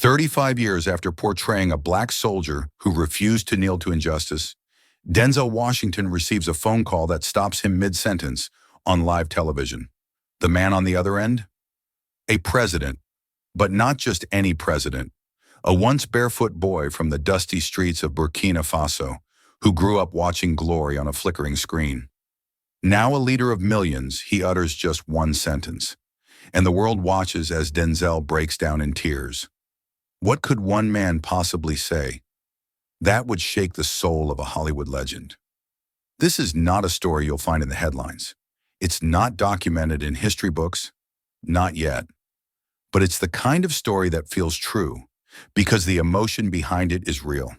35 years after portraying a black soldier who refused to kneel to injustice, Denzel Washington receives a phone call that stops him mid-sentence on live television. The man on the other end? A president, but not just any president. A once barefoot boy from the dusty streets of Burkina Faso who grew up watching glory on a flickering screen. Now a leader of millions, he utters just one sentence, and the world watches as Denzel breaks down in tears. What could one man possibly say? That would shake the soul of a Hollywood legend. This is not a story you'll find in the headlines. It's not documented in history books, not yet. But it's the kind of story that feels true, because the emotion behind it is real.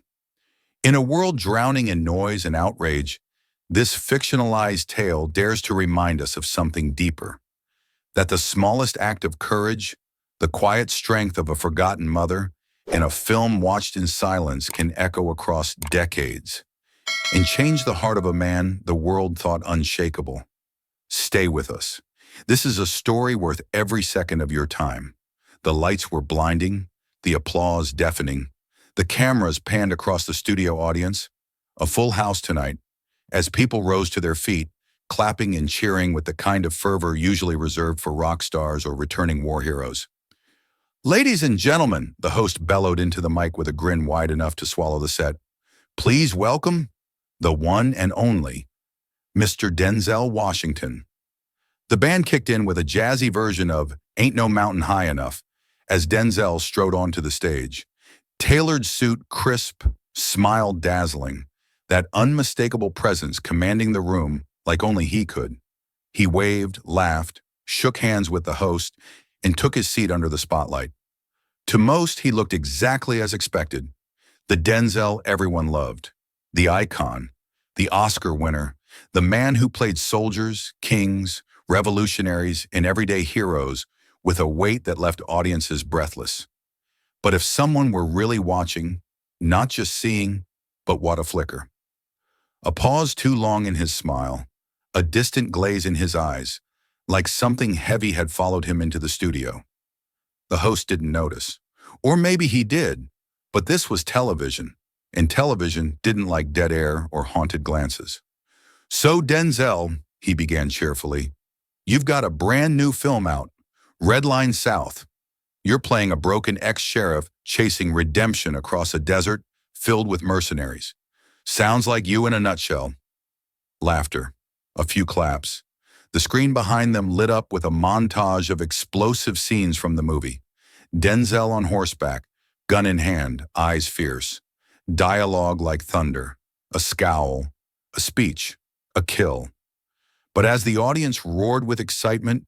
In a world drowning in noise and outrage, this fictionalized tale dares to remind us of something deeper. That the smallest act of courage, the quiet strength of a forgotten mother, in a film watched in silence can echo across decades and change the heart of a man the world thought unshakable. Stay with us. This is a story worth every second of your time. The lights were blinding, the applause deafening. The cameras panned across the studio audience. A full house tonight, as people rose to their feet, clapping and cheering with the kind of fervor usually reserved for rock stars or returning war heroes. "Ladies and gentlemen," the host bellowed into the mic with a grin wide enough to swallow the set, "please welcome the one and only Mr. Denzel Washington." The band kicked in with a jazzy version of "Ain't No Mountain High Enough" as Denzel strode onto the stage. Tailored suit crisp, smile dazzling, that unmistakable presence commanding the room like only he could. He waved, laughed, shook hands with the host, and took his seat under the spotlight. To most, he looked exactly as expected. The Denzel everyone loved. The icon, the Oscar winner, the man who played soldiers, kings, revolutionaries, and everyday heroes with a weight that left audiences breathless. But if someone were really watching, not just seeing, but what a flicker. A pause too long in his smile, a distant glaze in his eyes, like something heavy had followed him into the studio. The host didn't notice. Or maybe he did, but this was television, and television didn't like dead air or haunted glances. "So Denzel," he began cheerfully, "you've got a brand new film out, Red Line South. You're playing a broken ex-sheriff chasing redemption across a desert filled with mercenaries. Sounds like you in a nutshell." Laughter. A few claps. The screen behind them lit up with a montage of explosive scenes from the movie. Denzel on horseback, gun in hand, eyes fierce. Dialogue like thunder. A scowl. A speech. A kill. But as the audience roared with excitement,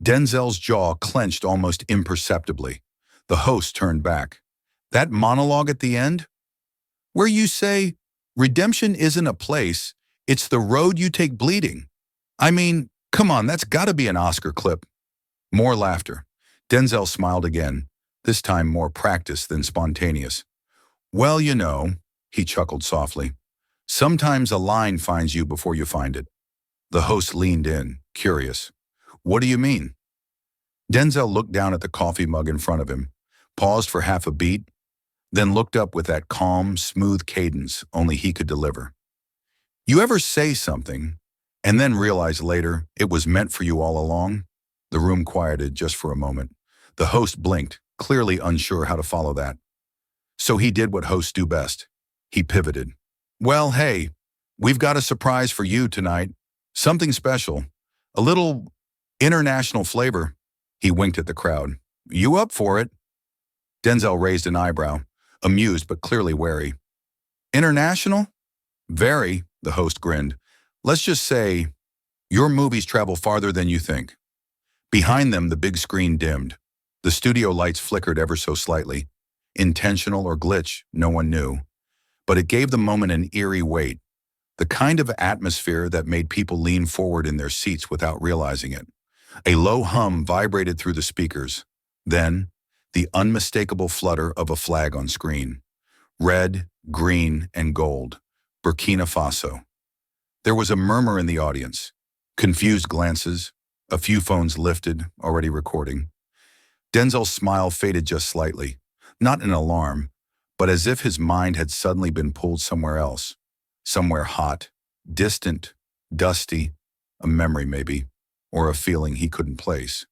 Denzel's jaw clenched almost imperceptibly. The host turned back. "That monologue at the end? Where you say, 'Redemption isn't a place, it's the road you take bleeding.' I mean, come on, that's gotta be an Oscar clip." More laughter. Denzel smiled again, this time more practiced than spontaneous. "Well, you know," he chuckled softly, "sometimes a line finds you before you find it." The host leaned in, curious. "What do you mean?" Denzel looked down at the coffee mug in front of him, paused for half a beat, then looked up with that calm, smooth cadence only he could deliver. "You ever say something, and then realize later it was meant for you all along?" The room quieted just for a moment. The host blinked, clearly unsure how to follow that. So he did what hosts do best. He pivoted. "Well, hey, we've got a surprise for you tonight. Something special. A little international flavor." He winked at the crowd. "You up for it?" Denzel raised an eyebrow, amused but clearly wary. "International?" "Very," the host grinned. "Let's just say, your movies travel farther than you think." Behind them, the big screen dimmed. The studio lights flickered ever so slightly. Intentional or glitch, no one knew. But it gave the moment an eerie weight, the kind of atmosphere that made people lean forward in their seats without realizing it. A low hum vibrated through the speakers. Then, the unmistakable flutter of a flag on screen. Red, green, and gold. Burkina Faso. There was a murmur in the audience. Confused glances. A few phones lifted, already recording. Denzel's smile faded just slightly. not in alarm, but as if his mind had suddenly been pulled somewhere else, somewhere hot, distant, dusty, a memory maybe, or a feeling he couldn't place.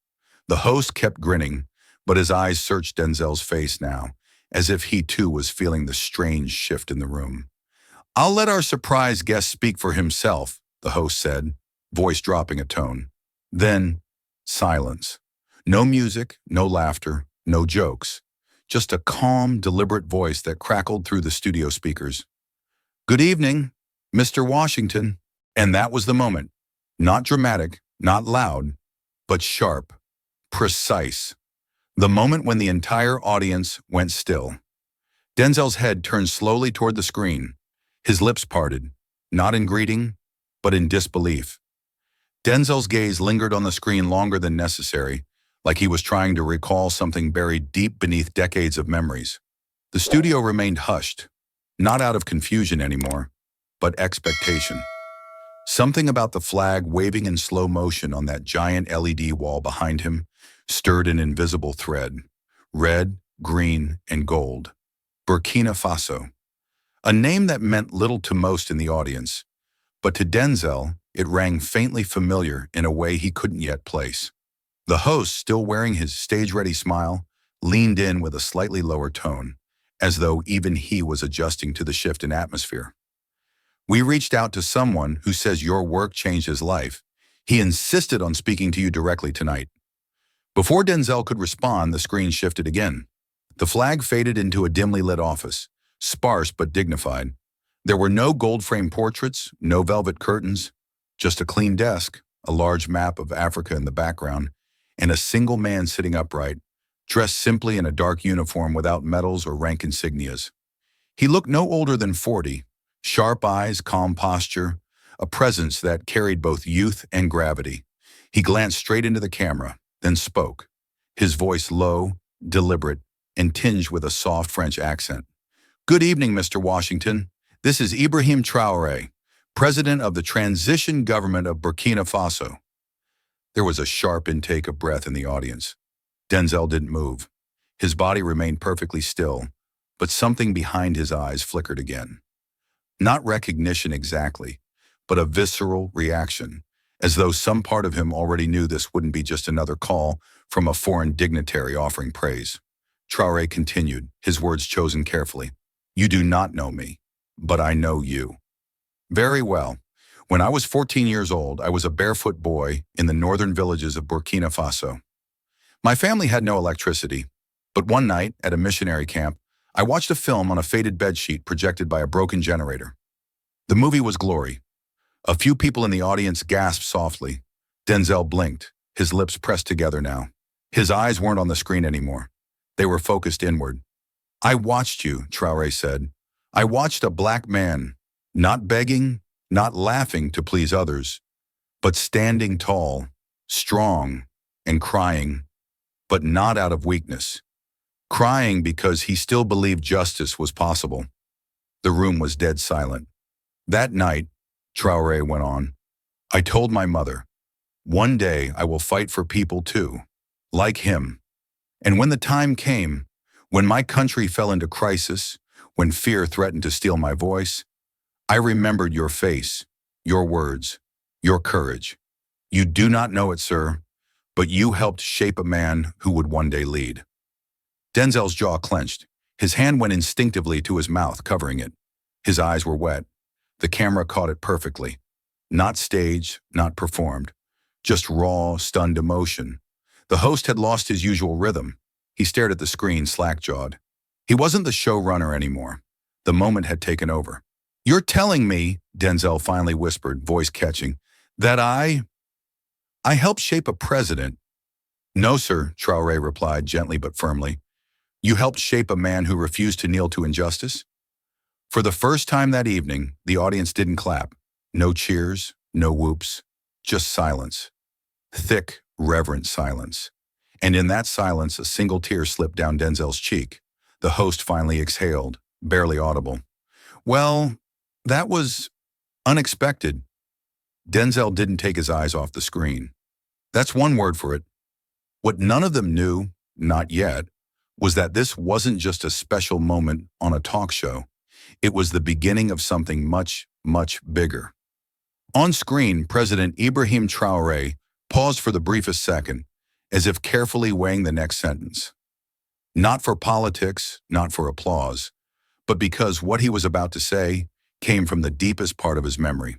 The host kept grinning, but his eyes searched Denzel's face now, as if he too was feeling the strange shift in the room. "I'll let our surprise guest speak for himself," the host said, voice dropping a tone. Then, silence. No music, no laughter, no jokes. Just a calm, deliberate voice that crackled through the studio speakers. "Good evening, Mr. Washington." And that was the moment. Not dramatic, not loud, but sharp, precise. The moment when the entire audience went still. Denzel's head turned slowly toward the screen, his lips parted, not in greeting, but in disbelief. Denzel's gaze lingered on the screen longer than necessary, like he was trying to recall something buried deep beneath decades of memories. The studio remained hushed, not out of confusion anymore, but expectation. Something about the flag waving in slow motion on that giant LED wall behind him stirred an invisible thread. Red, green, and gold. Burkina Faso. A name that meant little to most in the audience, but to Denzel, it rang faintly familiar in a way he couldn't yet place. The host, still wearing his stage-ready smile, leaned in with a slightly lower tone, as though even he was adjusting to the shift in atmosphere. "We reached out to someone who says your work changed his life. He insisted on speaking to you directly tonight." Before Denzel could respond, the screen shifted again. The flag faded into a dimly lit office, sparse but dignified. There were no gold-framed portraits, no velvet curtains, just a clean desk, a large map of Africa in the background, and a single man sitting upright, dressed simply in a dark uniform without medals or rank insignias. He looked no older than 40, sharp eyes, calm posture, a presence that carried both youth and gravity. He glanced straight into the camera, then spoke, his voice low, deliberate, and tinged with a soft French accent. "Good evening, Mr. Washington. This is Ibrahim Traoré, President of the Transition Government of Burkina Faso." There was a sharp intake of breath in the audience. Denzel didn't move. His body remained perfectly still, but something behind his eyes flickered again. Not recognition exactly, but a visceral reaction, as though some part of him already knew this wouldn't be just another call from a foreign dignitary offering praise. Traoré continued, his words chosen carefully. "You do not know me, but I know you. Very well. When I was 14 years old, I was a barefoot boy in the northern villages of Burkina Faso. My family had no electricity, but one night at a missionary camp, I watched a film on a faded bedsheet projected by a broken generator. The movie was Glory. A few people in the audience gasped softly. Denzel blinked, his lips pressed together now. His eyes weren't on the screen anymore. They were focused inward. "I watched you," Traoré said. "I watched a black man, not begging, not laughing to please others, but standing tall, strong, and crying, but not out of weakness. Crying because he still believed justice was possible." The room was dead silent. "That night," Traoré went on, "I told my mother, one day I will fight for people too, like him. And when the time came, when my country fell into crisis, when fear threatened to steal my voice, I remembered your face, your words, your courage. You do not know it, sir, but you helped shape a man who would one day lead." Denzel's jaw clenched. His hand went instinctively to his mouth, covering it. His eyes were wet. The camera caught it perfectly. Not staged, not performed. Just raw, stunned emotion. The host had lost his usual rhythm. He stared at the screen, slack-jawed. He wasn't the showrunner anymore. The moment had taken over. "You're telling me," Denzel finally whispered, voice catching, "that I helped shape a president?" "No, sir," Traoré replied gently but firmly. "You helped shape a man who refused to kneel to injustice?" For the first time that evening, the audience didn't clap. No cheers, no whoops, just silence. Thick, reverent silence. And in that silence, a single tear slipped down Denzel's cheek. The host finally exhaled, barely audible. "Well, that was unexpected." Denzel didn't take his eyes off the screen. "That's one word for it. What none of them knew, not yet, was that this wasn't just a special moment on a talk show. It was the beginning of something much, much bigger. On screen, President Ibrahim Traoré paused for the briefest second, as if carefully weighing the next sentence. Not for politics, not for applause, but because what he was about to say came from the deepest part of his memory.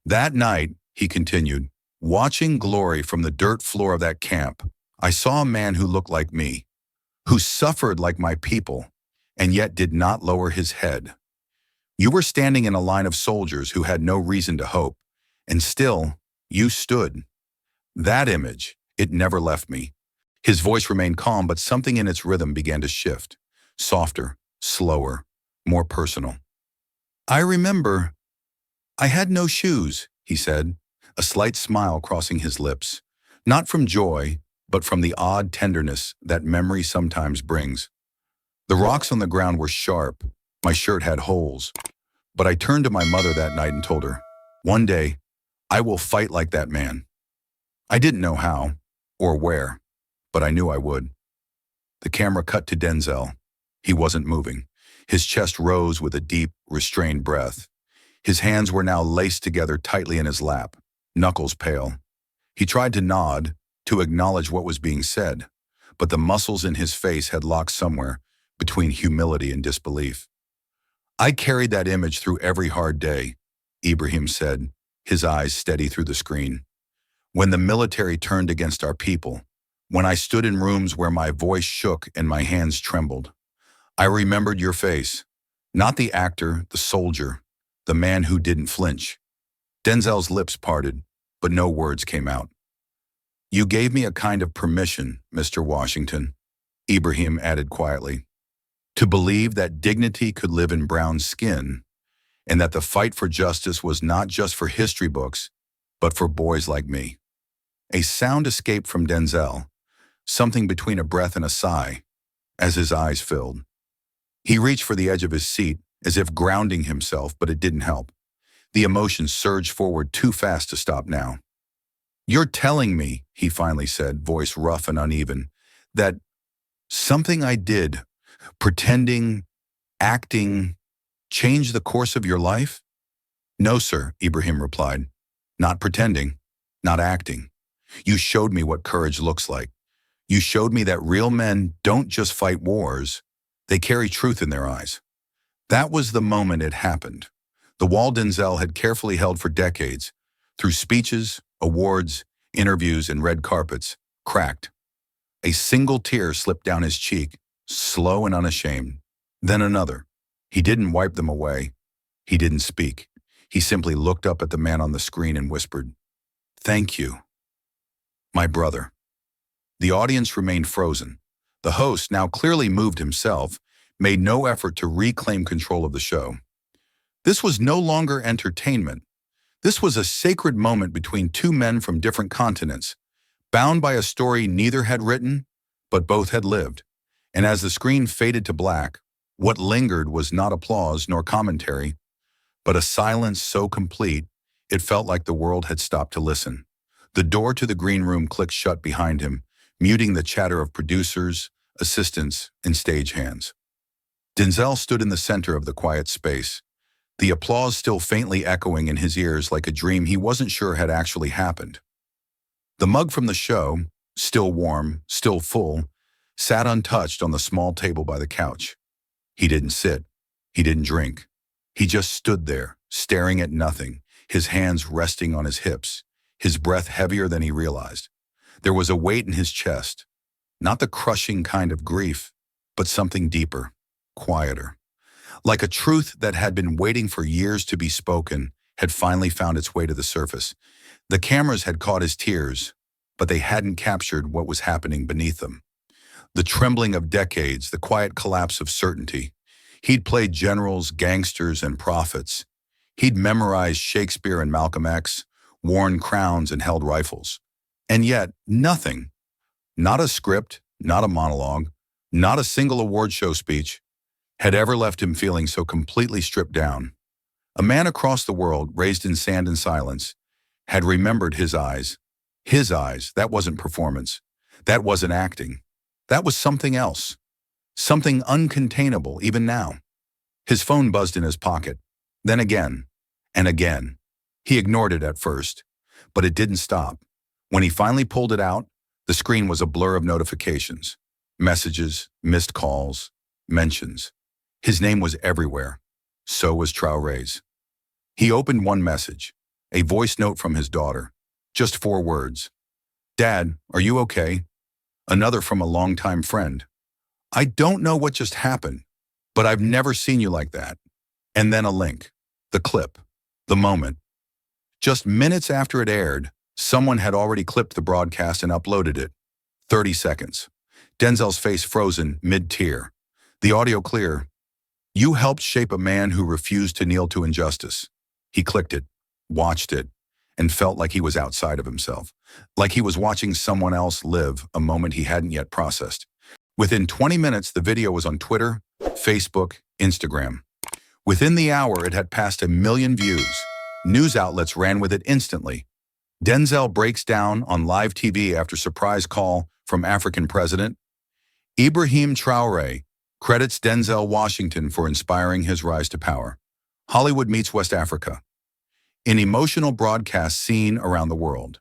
That night, he continued, watching glory from the dirt floor of that camp, I saw a man who looked like me, who suffered like my people, and yet did not lower his head. You were standing in a line of soldiers who had no reason to hope, and still, you stood. That image, it never left me. His voice remained calm, but something in its rhythm began to shift, softer, slower, more personal. I remember, I had no shoes, he said, a slight smile crossing his lips, not from joy, but from the odd tenderness that memory sometimes brings. The rocks on the ground were sharp, my shirt had holes, but I turned to my mother that night and told her, one day, I will fight like that man. I didn't know how or where, but I knew I would. The camera cut to Denzel. He wasn't moving. His chest rose with a deep, restrained breath. His hands were now laced together tightly in his lap, knuckles pale. He tried to nod, to acknowledge what was being said, but the muscles in his face had locked somewhere between humility and disbelief. I carried that image through every hard day, Ibrahim said, his eyes steady through the screen. When the military turned against our people, when I stood in rooms where my voice shook and my hands trembled, I remembered your face, not the actor, the soldier, the man who didn't flinch. Denzel's lips parted, but no words came out. You gave me a kind of permission, Mr. Washington, Ibrahim added quietly, to believe that dignity could live in brown skin, and that the fight for justice was not just for history books, but for boys like me. A sound escaped from Denzel, something between a breath and a sigh, as his eyes filled. He reached for the edge of his seat, as if grounding himself, but it didn't help. The emotion surged forward too fast to stop now. You're telling me, he finally said, voice rough and uneven, that something I did, pretending, acting, changed the course of your life? No, sir, Ibrahim replied. Not pretending, not acting. You showed me what courage looks like. You showed me that real men don't just fight wars, they carry truth in their eyes. That was the moment it happened. The wall Denzel had carefully held for decades, through speeches, awards, interviews, and red carpets, cracked. A single tear slipped down his cheek, slow and unashamed. Then another. He didn't wipe them away. He didn't speak. He simply looked up at the man on the screen and whispered, "Thank you, my brother." The audience remained frozen. The host, now clearly moved himself, made no effort to reclaim control of the show. This was no longer entertainment. This was a sacred moment between two men from different continents, bound by a story neither had written, but both had lived. And as the screen faded to black, what lingered was not applause nor commentary, but a silence so complete, it felt like the world had stopped to listen. The door to the green room clicked shut behind him, muting the chatter of producers, assistants, and stagehands. Denzel stood in the center of the quiet space, the applause still faintly echoing in his ears like a dream he wasn't sure had actually happened. The mug from the show, still warm, still full, sat untouched on the small table by the couch. He didn't sit. He didn't drink. He just stood there, staring at nothing, his hands resting on his hips, his breath heavier than he realized. There was a weight in his chest, not the crushing kind of grief, but something deeper, quieter. Like a truth that had been waiting for years to be spoken had finally found its way to the surface. The cameras had caught his tears, but they hadn't captured what was happening beneath them. The trembling of decades, the quiet collapse of certainty. He'd played generals, gangsters, and prophets. He'd memorized Shakespeare and Malcolm X, worn crowns and held rifles. And yet, nothing, not a script, not a monologue, not a single award show speech, had ever left him feeling so completely stripped down. A man across the world, raised in sand and silence, had remembered his eyes. His eyes, that wasn't performance. That wasn't acting. That was something else. Something uncontainable even now. His phone buzzed in his pocket. Then again. And again. He ignored it at first. But it didn't stop. When he finally pulled it out, the screen was a blur of notifications. Messages, missed calls, mentions. His name was everywhere. So was Traoré's. He opened one message. A voice note from his daughter. Just 4 words. "Dad, are you okay?" Another from a longtime friend. "I don't know what just happened, but I've never seen you like that." And then a link. The clip. The moment. Just minutes after it aired, someone had already clipped the broadcast and uploaded it. 30 seconds. Denzel's face frozen mid-tear. The audio clear. "You helped shape a man who refused to kneel to injustice." He clicked it, watched it, and felt like he was outside of himself. Like he was watching someone else live a moment he hadn't yet processed. Within 20 minutes, the video was on Twitter, Facebook, Instagram. Within the hour, it had passed 1 million views. News outlets ran with it instantly. Denzel breaks down on live TV after surprise call from African president. Ibrahim Traoré credits Denzel Washington for inspiring his rise to power. Hollywood meets West Africa. An emotional broadcast seen around the world.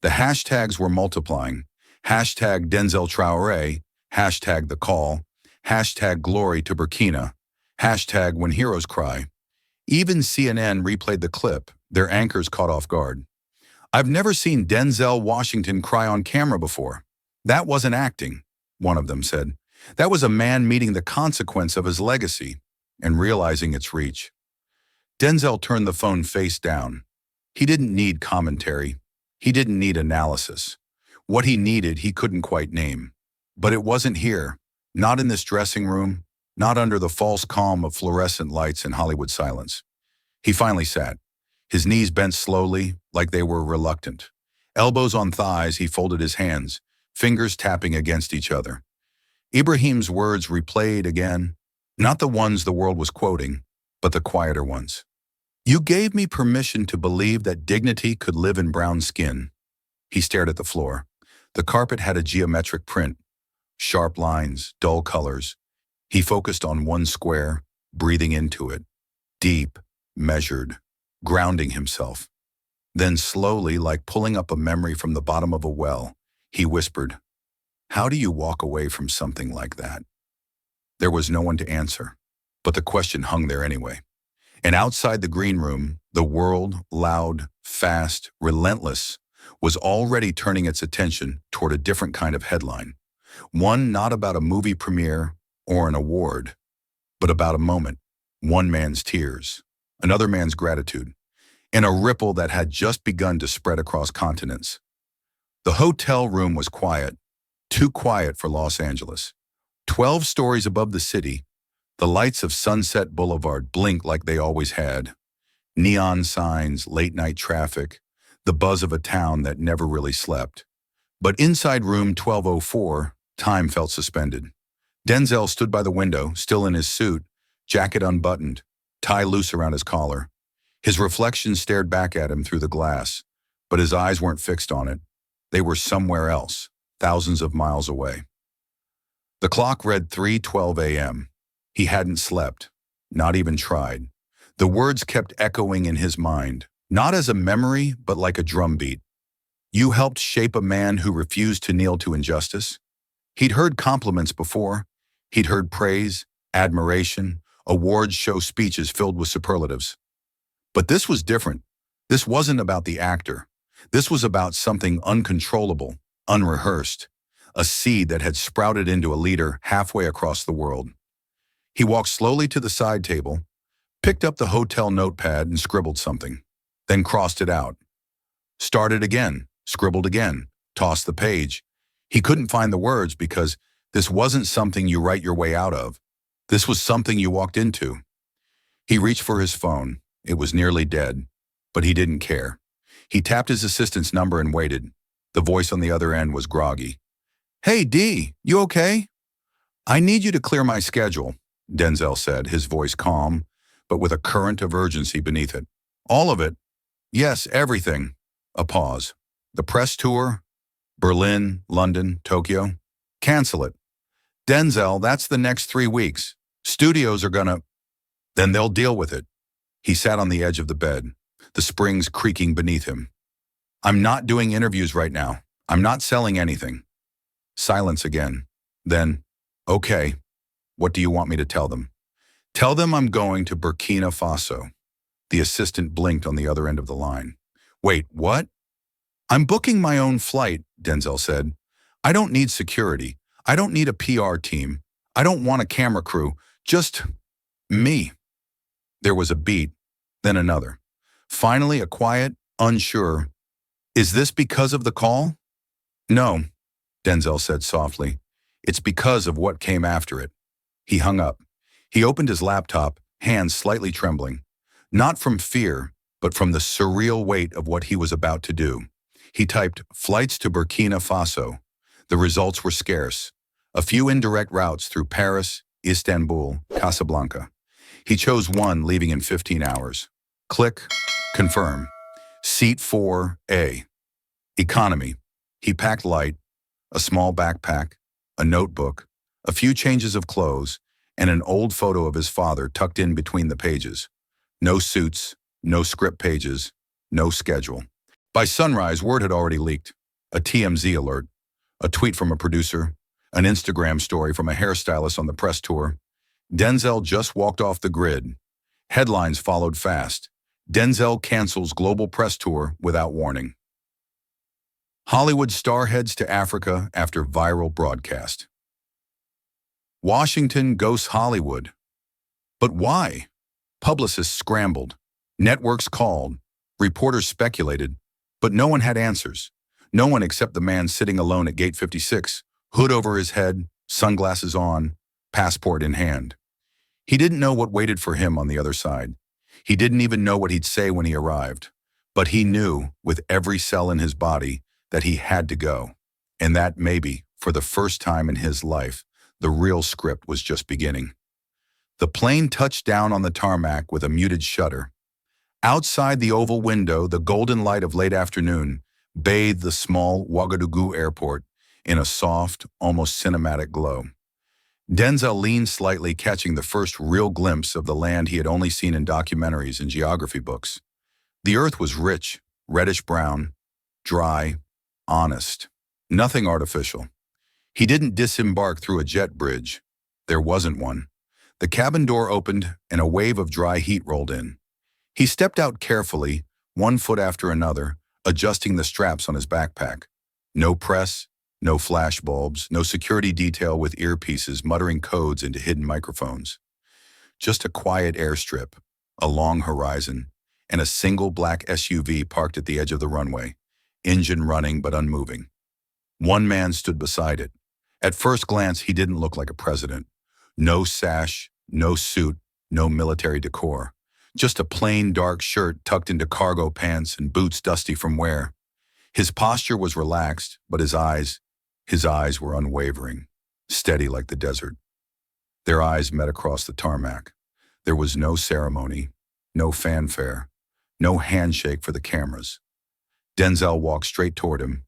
The hashtags were multiplying. Hashtag Denzel Traoré, hashtag The Call, hashtag Glory to Burkina, hashtag When Heroes Cry. Even CNN replayed the clip, their anchors caught off guard. "I've never seen Denzel Washington cry on camera before. That wasn't acting," one of them said. "That was a man meeting the consequence of his legacy and realizing its reach." Denzel turned the phone face down. He didn't need commentary. He didn't need analysis. What he needed, he couldn't quite name. But it wasn't here, not in this dressing room, not under the false calm of fluorescent lights and Hollywood silence. He finally sat. His knees bent slowly, like they were reluctant. Elbows on thighs, he folded his hands, fingers tapping against each other. Ibrahim's words replayed again, not the ones the world was quoting, but the quieter ones. "You gave me permission to believe that dignity could live in brown skin." He stared at the floor. The carpet had a geometric print. Sharp lines, dull colors. He focused on one square, breathing into it. Deep, measured, grounding himself. Then slowly, like pulling up a memory from the bottom of a well, he whispered, "How do you walk away from something like that?" There was no one to answer, but the question hung there anyway. And outside the green room, the world, loud, fast, relentless, was already turning its attention toward a different kind of headline. One not about a movie premiere or an award, but about a moment, one man's tears, another man's gratitude, and a ripple that had just begun to spread across continents. The hotel room was quiet, too quiet for Los Angeles. 12 stories above the city, the lights of Sunset Boulevard blinked like they always had. Neon signs, late-night traffic, the buzz of a town that never really slept. But inside room 1204, time felt suspended. Denzel stood by the window, still in his suit, jacket unbuttoned, tie loose around his collar. His reflection stared back at him through the glass, but his eyes weren't fixed on it. They were somewhere else, thousands of miles away. The clock read 3:12 a.m. He hadn't slept, not even tried. The words kept echoing in his mind, not as a memory, but like a drumbeat. "You helped shape a man who refused to kneel to injustice." He'd heard compliments before. He'd heard praise, admiration, awards show speeches filled with superlatives. But this was different. This wasn't about the actor. This was about something uncontrollable, unrehearsed, a seed that had sprouted into a leader halfway across the world. He walked slowly to the side table, picked up the hotel notepad and scribbled something, then crossed it out. Started again, scribbled again, tossed the page. He couldn't find the words because this wasn't something you write your way out of. This was something you walked into. He reached for his phone. It was nearly dead, but he didn't care. He tapped his assistant's number and waited. The voice on the other end was groggy. "Hey, D, you okay?" "I need you to clear my schedule," Denzel said, his voice calm, but with a current of urgency beneath it. "All of it?" "Yes, everything." A pause. "The press tour? Berlin, London, Tokyo?" "Cancel it." Denzel, that's the next 3 weeks. Studios are gonna, then they'll deal with it. He sat on the edge of the bed, the springs creaking beneath him. I'm not doing interviews right now. I'm not selling anything. Silence again. Then, okay, what do you want me to tell them? Tell them I'm going to Burkina Faso. The assistant blinked on the other end of the line. Wait, what? I'm booking my own flight, Denzel said. I don't need security. I don't need a PR team. I don't want a camera crew. Just me. There was a beat, then another. Finally, a quiet, unsure, is this because of the call? No, Denzel said softly. It's because of what came after it. He hung up. He opened his laptop, hands slightly trembling. Not from fear, but from the surreal weight of what he was about to do. He typed, flights to Burkina Faso. The results were scarce. A few indirect routes through Paris, Istanbul, Casablanca. He chose one, leaving in 15 hours. Click, confirm. Seat 4A. Economy. He packed light, a small backpack, a notebook, a few changes of clothes, and an old photo of his father tucked in between the pages. No suits, no script pages, no schedule. By sunrise, word had already leaked. A TMZ alert, a tweet from a producer, an Instagram story from a hairstylist on the press tour. Denzel just walked off the grid. Headlines followed fast. Denzel cancels global press tour without warning. Hollywood star heads to Africa after viral broadcast. Washington ghosts Hollywood. But why? Publicists scrambled. Networks called. Reporters speculated. But no one had answers. No one except the man sitting alone at Gate 56, hood over his head, sunglasses on, passport in hand. He didn't know what waited for him on the other side. He didn't even know what he'd say when he arrived. But he knew, with every cell in his body, that he had to go. And that maybe, for the first time in his life, the real script was just beginning. The plane touched down on the tarmac with a muted shudder. Outside the oval window, the golden light of late afternoon bathed the small Ouagadougou airport in a soft, almost cinematic glow. Denzel leaned slightly, catching the first real glimpse of the land he had only seen in documentaries and geography books. The earth was rich, reddish-brown, dry, honest, nothing artificial. He didn't disembark through a jet bridge. There wasn't one. The cabin door opened and a wave of dry heat rolled in. He stepped out carefully, one foot after another, adjusting the straps on his backpack. No press, no flash bulbs, no security detail with earpieces muttering codes into hidden microphones. Just a quiet airstrip, a long horizon, and a single black SUV parked at the edge of the runway, engine running but unmoving. One man stood beside it. At first glance, he didn't look like a president. No sash, no suit, no military decor. Just a plain dark shirt tucked into cargo pants and boots dusty from wear. His posture was relaxed, but his eyes were unwavering, steady like the desert. Their eyes met across the tarmac. There was no ceremony, no fanfare, no handshake for the cameras. Denzel walked straight toward him.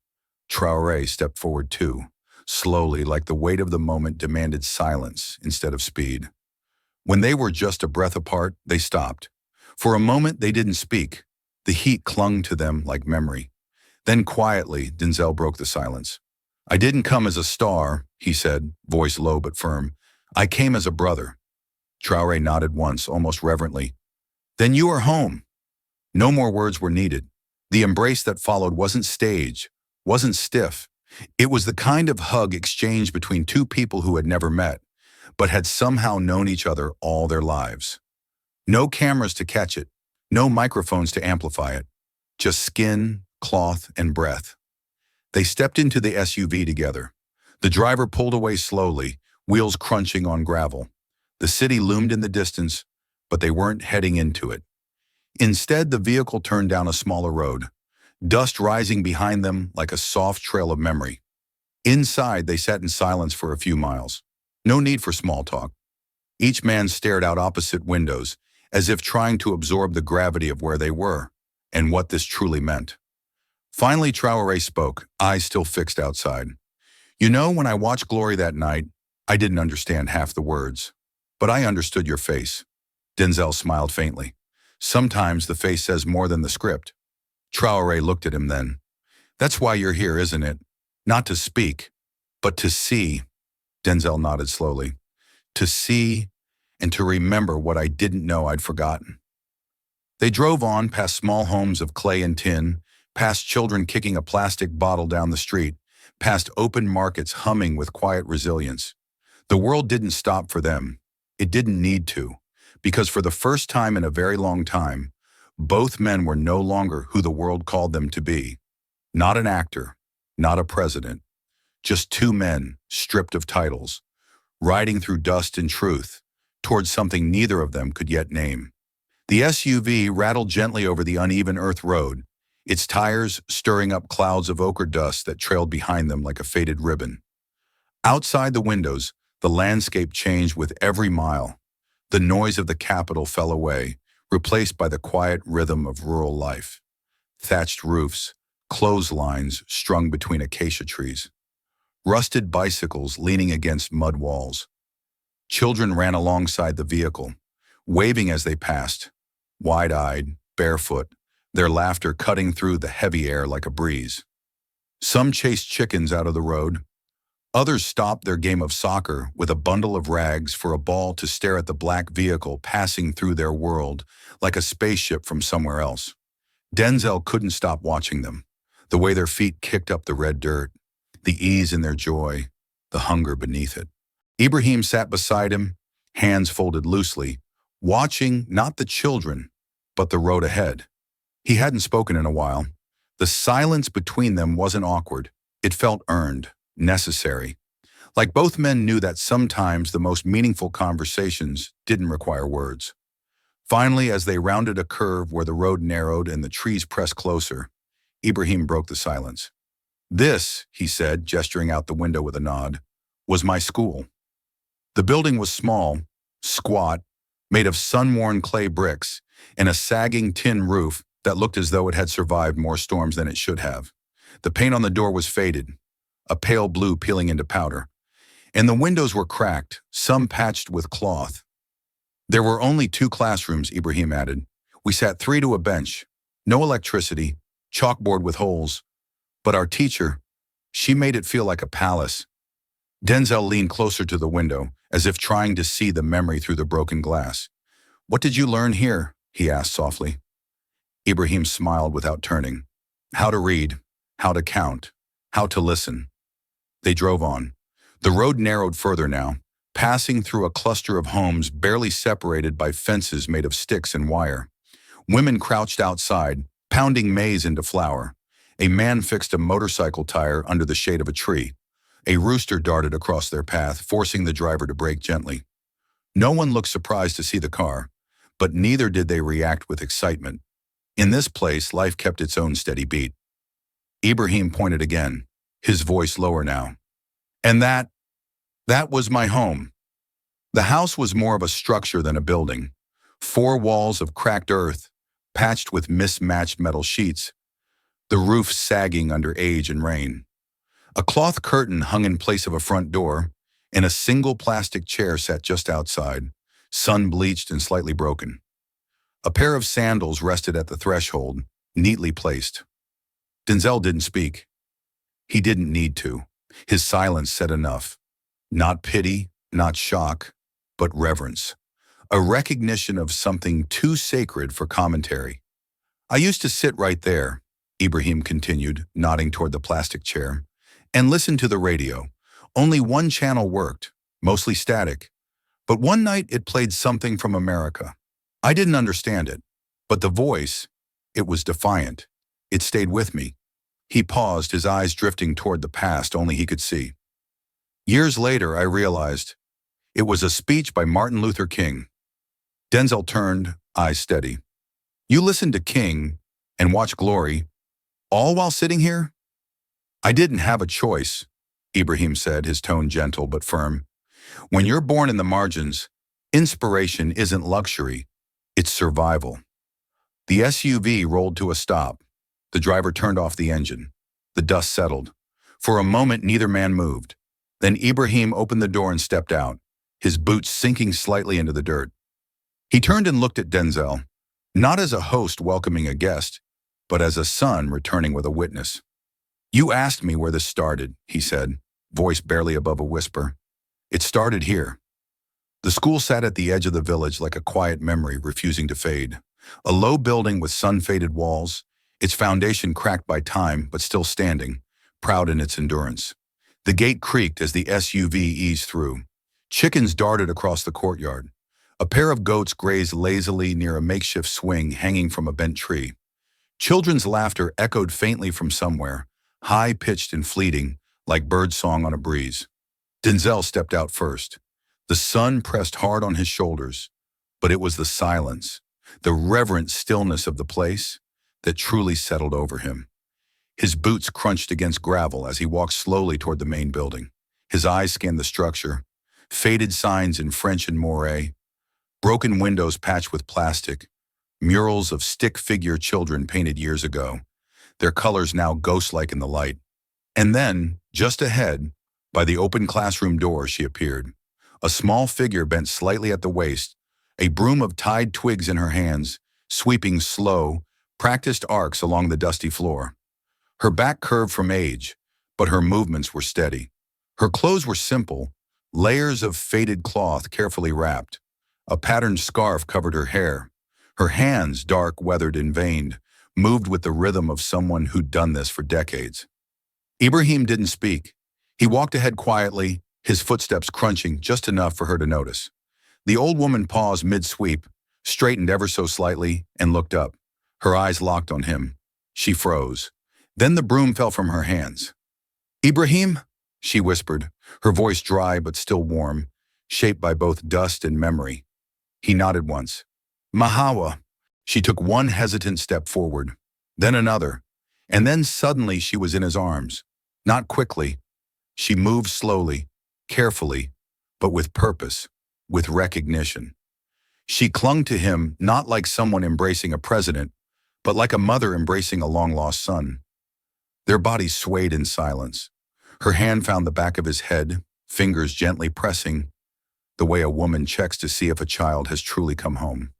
Traoré stepped forward too, slowly, like the weight of the moment demanded silence instead of speed. When they were just a breath apart, they stopped. For a moment, they didn't speak. The heat clung to them like memory. Then quietly, Denzel broke the silence. I didn't come as a star, he said, voice low but firm. I came as a brother. Traoré nodded once, almost reverently. Then you are home. No more words were needed. The embrace that followed wasn't staged, wasn't stiff. It was the kind of hug exchanged between two people who had never met, but had somehow known each other all their lives. No cameras to catch it, no microphones to amplify it, just skin, cloth, and breath. They stepped into the SUV together. The driver pulled away slowly, wheels crunching on gravel. The city loomed in the distance, but they weren't heading into it. Instead, the vehicle turned down a smaller road, dust rising behind them like a soft trail of memory. Inside, they sat in silence for a few miles. No need for small talk. Each man stared out opposite windows, as if trying to absorb the gravity of where they were, and what this truly meant. Finally, Traoré spoke, eyes still fixed outside. You know, when I watched Glory that night, I didn't understand half the words, but I understood your face. Denzel smiled faintly. Sometimes the face says more than the script. Traoré looked at him then. That's why you're here, isn't it? Not to speak, but to see. Denzel nodded slowly. To see and to remember what I didn't know I'd forgotten. They drove on past small homes of clay and tin, past children kicking a plastic bottle down the street, past open markets humming with quiet resilience. The world didn't stop for them. It didn't need to, because for the first time in a very long time, both men were no longer who the world called them to be. Not an actor, not a president, just two men, stripped of titles, riding through dust and truth, towards something neither of them could yet name. The SUV rattled gently over the uneven earth road, its tires stirring up clouds of ochre dust that trailed behind them like a faded ribbon. Outside the windows, the landscape changed with every mile. The noise of the capital fell away, replaced by the quiet rhythm of rural life. Thatched roofs, clotheslines strung between acacia trees. Rusted bicycles leaning against mud walls. Children ran alongside the vehicle, waving as they passed, wide-eyed, barefoot, their laughter cutting through the heavy air like a breeze. Some chased chickens out of the road. Others stopped their game of soccer with a bundle of rags for a ball to stare at the black vehicle passing through their world like a spaceship from somewhere else. Denzel couldn't stop watching them, the way their feet kicked up the red dirt, the ease in their joy, the hunger beneath it. Ibrahim sat beside him, hands folded loosely, watching not the children, but the road ahead. He hadn't spoken in a while. The silence between them wasn't awkward. It felt earned, necessary. Like both men knew that sometimes the most meaningful conversations didn't require words. Finally, as they rounded a curve where the road narrowed and the trees pressed closer, Ibrahim broke the silence. This, he said, gesturing out the window with a nod, was my school. The building was small, squat, made of sun-worn clay bricks, and a sagging tin roof that looked as though it had survived more storms than it should have. The paint on the door was faded, a pale blue peeling into powder, and the windows were cracked, some patched with cloth. There were only 2 classrooms, Ibrahim added. We sat 3 to a bench, no electricity, chalkboard with holes. But our teacher, she made it feel like a palace. Denzel leaned closer to the window, as if trying to see the memory through the broken glass. What did you learn here? He asked softly. Ibrahim smiled without turning. How to read, how to count, how to listen. They drove on. The road narrowed further now, passing through a cluster of homes barely separated by fences made of sticks and wire. Women crouched outside, pounding maize into flour. A man fixed a motorcycle tire under the shade of a tree. A rooster darted across their path, forcing the driver to brake gently. No one looked surprised to see the car, but neither did they react with excitement. In this place, life kept its own steady beat. Ibrahim pointed again, his voice lower now. And that was my home. The house was more of a structure than a building. 4 walls of cracked earth, patched with mismatched metal sheets, the roof sagging under age and rain. A cloth curtain hung in place of a front door, and a single plastic chair sat just outside, sun-bleached and slightly broken. A pair of sandals rested at the threshold, neatly placed. Denzel didn't speak. He didn't need to. His silence said enough. Not pity, not shock, but reverence. A recognition of something too sacred for commentary. I used to sit right there, Ibrahim continued, nodding toward the plastic chair, and listen to the radio. Only one channel worked, mostly static. But one night it played something from America. I didn't understand it, but the voice, it was defiant. It stayed with me. He paused, his eyes drifting toward the past only he could see. Years later, I realized it was a speech by Martin Luther King. Denzel turned, eyes steady. You listened to King and watched Glory, all while sitting here? I didn't have a choice, Ibrahim said, his tone gentle but firm. When you're born in the margins, inspiration isn't luxury, it's survival. The SUV rolled to a stop. The driver turned off the engine. The dust settled. For a moment, neither man moved. Then Ibrahim opened the door and stepped out, his boots sinking slightly into the dirt. He turned and looked at Denzel, not as a host welcoming a guest, but as a son returning with a witness. "You asked me where this started," he said, voice barely above a whisper. "It started here." The school sat at the edge of the village like a quiet memory refusing to fade. A low building with sun-faded walls, its foundation cracked by time but still standing, proud in its endurance. The gate creaked as the SUV eased through. Chickens darted across the courtyard. A pair of goats grazed lazily near a makeshift swing hanging from a bent tree. Children's laughter echoed faintly from somewhere, high-pitched and fleeting, like birdsong on a breeze. Denzel stepped out first. The sun pressed hard on his shoulders, but it was the silence, the reverent stillness of the place, that truly settled over him. His boots crunched against gravel as he walked slowly toward the main building. His eyes scanned the structure, faded signs in French and Moray, broken windows patched with plastic, murals of stick-figure children painted years ago, their colors now ghost-like in the light. And then, just ahead, by the open classroom door, she appeared. A small figure bent slightly at the waist, a broom of tied twigs in her hands, sweeping slow, practiced arcs along the dusty floor. Her back curved from age, but her movements were steady. Her clothes were simple, layers of faded cloth carefully wrapped. A patterned scarf covered her hair. Her hands, dark, weathered, and veined, moved with the rhythm of someone who'd done this for decades. Ibrahim didn't speak. He walked ahead quietly, his footsteps crunching just enough for her to notice. The old woman paused mid-sweep, straightened ever so slightly, and looked up. Her eyes locked on him. She froze. Then the broom fell from her hands. "Ibrahim?" she whispered, her voice dry but still warm, shaped by both dust and memory. He nodded once. "Mahawa." She took one hesitant step forward, then another, and then suddenly she was in his arms. Not quickly. She moved slowly, carefully, but with purpose, with recognition. She clung to him not like someone embracing a president, but like a mother embracing a long-lost son. Their bodies swayed in silence. Her hand found the back of his head, fingers gently pressing, the way a woman checks to see if a child has truly come home.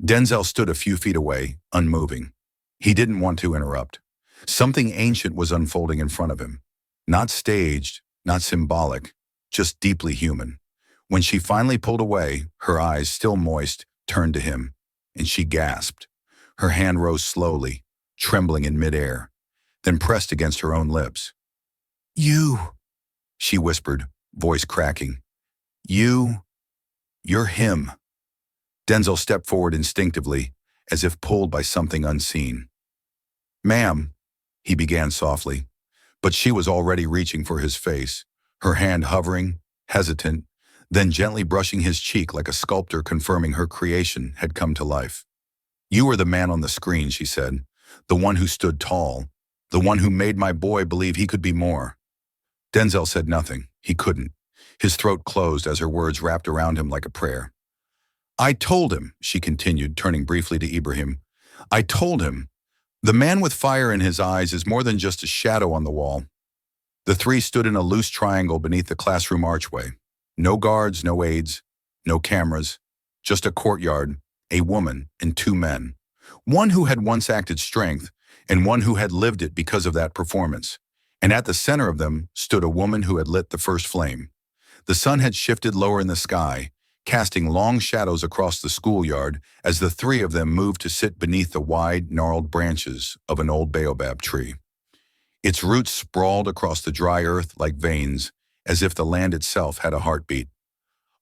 Denzel stood a few feet away, unmoving. He didn't want to interrupt. Something ancient was unfolding in front of him. Not staged, not symbolic, just deeply human. When she finally pulled away, her eyes, still moist, turned to him, and she gasped. Her hand rose slowly, trembling in midair, then pressed against her own lips. "You," she whispered, voice cracking. You're him." Denzel stepped forward instinctively, as if pulled by something unseen. "Ma'am," he began softly, but she was already reaching for his face, her hand hovering, hesitant, then gently brushing his cheek like a sculptor confirming her creation had come to life. "You were the man on the screen," she said, "the one who stood tall, the one who made my boy believe he could be more." Denzel said nothing. He couldn't. His throat closed as her words wrapped around him like a prayer. "I told him," she continued, turning briefly to Ibrahim. "I told him, the man with fire in his eyes is more than just a shadow on the wall." The three stood in a loose triangle beneath the classroom archway. No guards, no aides, no cameras, just a courtyard, a woman, and two men. One who had once acted strength, and one who had lived it because of that performance. And at the center of them stood a woman who had lit the first flame. The sun had shifted lower in the sky, casting long shadows across the schoolyard as the three of them moved to sit beneath the wide, gnarled branches of an old baobab tree. Its roots sprawled across the dry earth like veins, as if the land itself had a heartbeat.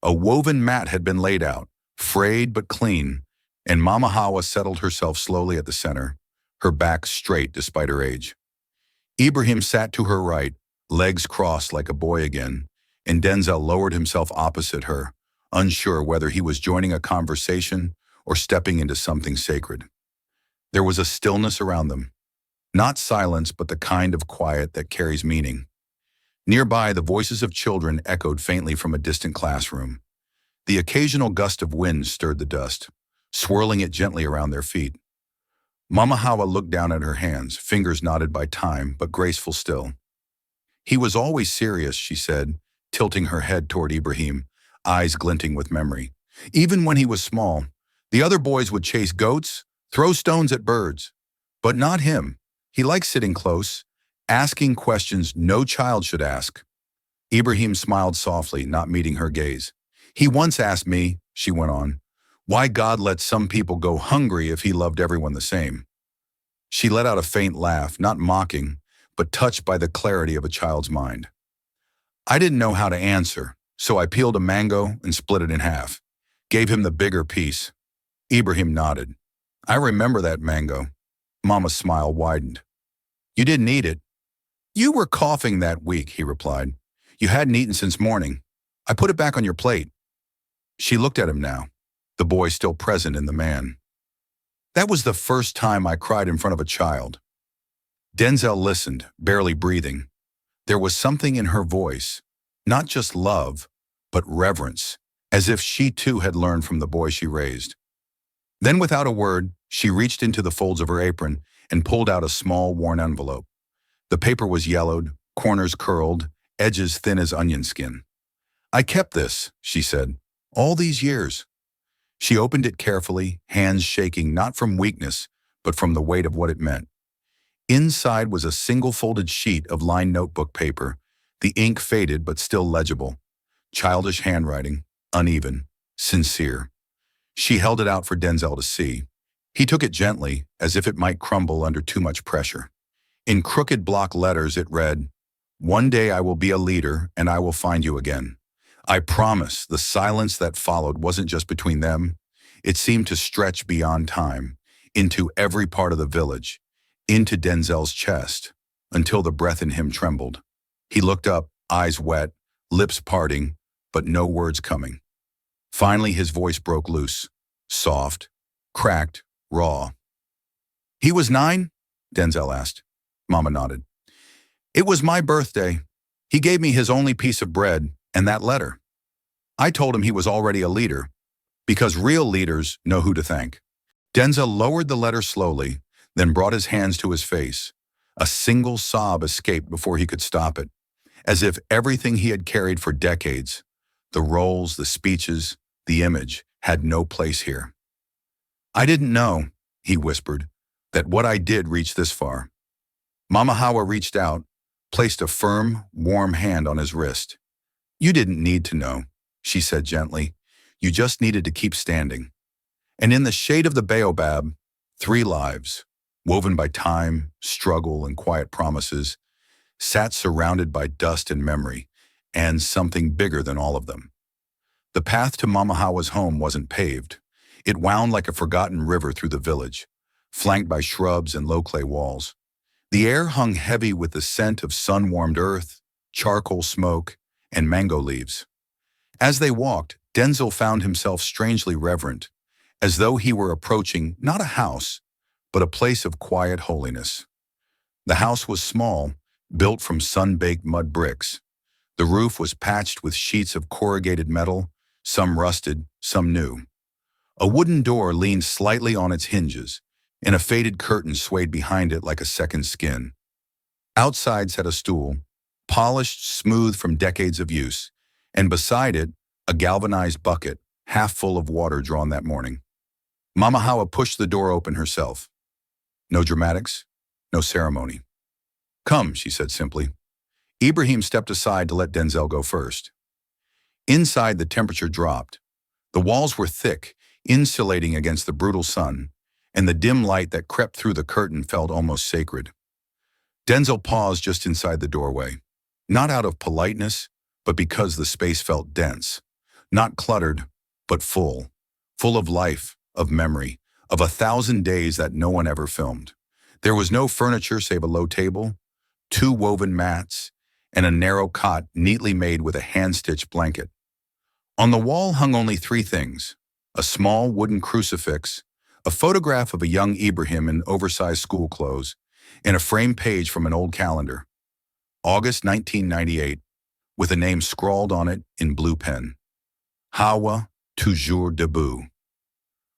A woven mat had been laid out, frayed but clean, and Mama Hawa settled herself slowly at the center, her back straight despite her age. Ibrahim sat to her right, legs crossed like a boy again, and Denzel lowered himself opposite her, unsure whether he was joining a conversation or stepping into something sacred. There was a stillness around them, not silence but the kind of quiet that carries meaning. Nearby, the voices of children echoed faintly from a distant classroom. The occasional gust of wind stirred the dust, swirling it gently around their feet. Mama Hawa looked down at her hands, fingers knotted by time but graceful still. He was always serious, she said, tilting her head toward Ibrahim, eyes glinting with memory. Even when he was small, the other boys would chase goats, throw stones at birds. But not him. He liked sitting close, asking questions no child should ask. Ibrahim smiled softly, not meeting her gaze. He once asked me, she went on, why God lets some people go hungry if he loved everyone the same. She let out a faint laugh, not mocking, but touched by the clarity of a child's mind. I didn't know how to answer, so I peeled a mango and split it in half. Gave him the bigger piece. Ibrahim nodded. I remember that mango. Mama's smile widened. You didn't eat it. You were coughing that week, he replied. You hadn't eaten since morning. I put it back on your plate. She looked at him now, the boy still present in the man. That was the first time I cried in front of a child. Denzel listened, barely breathing. There was something in her voice, not just love, but reverence, as if she too had learned from the boy she raised. Then without a word, she reached into the folds of her apron and pulled out a small, worn envelope. The paper was yellowed, corners curled, edges thin as onion skin. I kept this, she said, all these years. She opened it carefully, hands shaking not from weakness, but from the weight of what it meant. Inside was a single folded sheet of lined notebook paper, the ink faded but still legible. Childish handwriting, uneven, sincere. She held it out for Denzel to see. He took it gently, as if it might crumble under too much pressure. In crooked block letters it read, one day I will be a leader and I will find you again. I promise. The silence that followed wasn't just between them. It seemed to stretch beyond time, into every part of the village, into Denzel's chest, until the breath in him trembled. He looked up, eyes wet, lips parting, but no words coming. Finally his voice broke loose, soft, cracked, raw. He was 9? Denzel asked. Mama nodded. It was my birthday. He gave me his only piece of bread and that letter. I told him he was already a leader, because real leaders know who to thank. Denzel lowered the letter slowly, then brought his hands to his face. A single sob escaped before he could stop it, as if everything he had carried for decades, the roles, the speeches, the image, had no place here. I didn't know, he whispered, that what I did reached this far. Mama Hawa reached out, placed a firm, warm hand on his wrist. You didn't need to know, she said gently. You just needed to keep standing. And in the shade of the baobab, 3 lives, woven by time, struggle, and quiet promises, sat surrounded by dust and memory, and something bigger than all of them. The path to Mama Hawa's home wasn't paved. It wound like a forgotten river through the village, flanked by shrubs and low clay walls. The air hung heavy with the scent of sun-warmed earth, charcoal smoke, and mango leaves. As they walked, Denzel found himself strangely reverent, as though he were approaching not a house, but a place of quiet holiness. The house was small, built from sun-baked mud bricks. The roof was patched with sheets of corrugated metal, some rusted, some new. A wooden door leaned slightly on its hinges, and a faded curtain swayed behind it like a second skin. Outside sat a stool, polished, smooth from decades of use, and beside it, a galvanized bucket, half full of water drawn that morning. Mama Hawa pushed the door open herself. No dramatics, no ceremony. Come, she said simply. Ibrahim stepped aside to let Denzel go first. Inside, the temperature dropped. The walls were thick, insulating against the brutal sun, and the dim light that crept through the curtain felt almost sacred. Denzel paused just inside the doorway, not out of politeness, but because the space felt dense, not cluttered, but full of life, of memory, of 1,000 days that no one ever filmed. There was no furniture save a low table, 2 woven mats, and a narrow cot neatly made with a hand-stitched blanket. On the wall hung only 3 things: a small wooden crucifix, a photograph of a young Ibrahim in oversized school clothes, and a framed page from an old calendar. August 1998, with a name scrawled on it in blue pen. Hawa, toujours debout.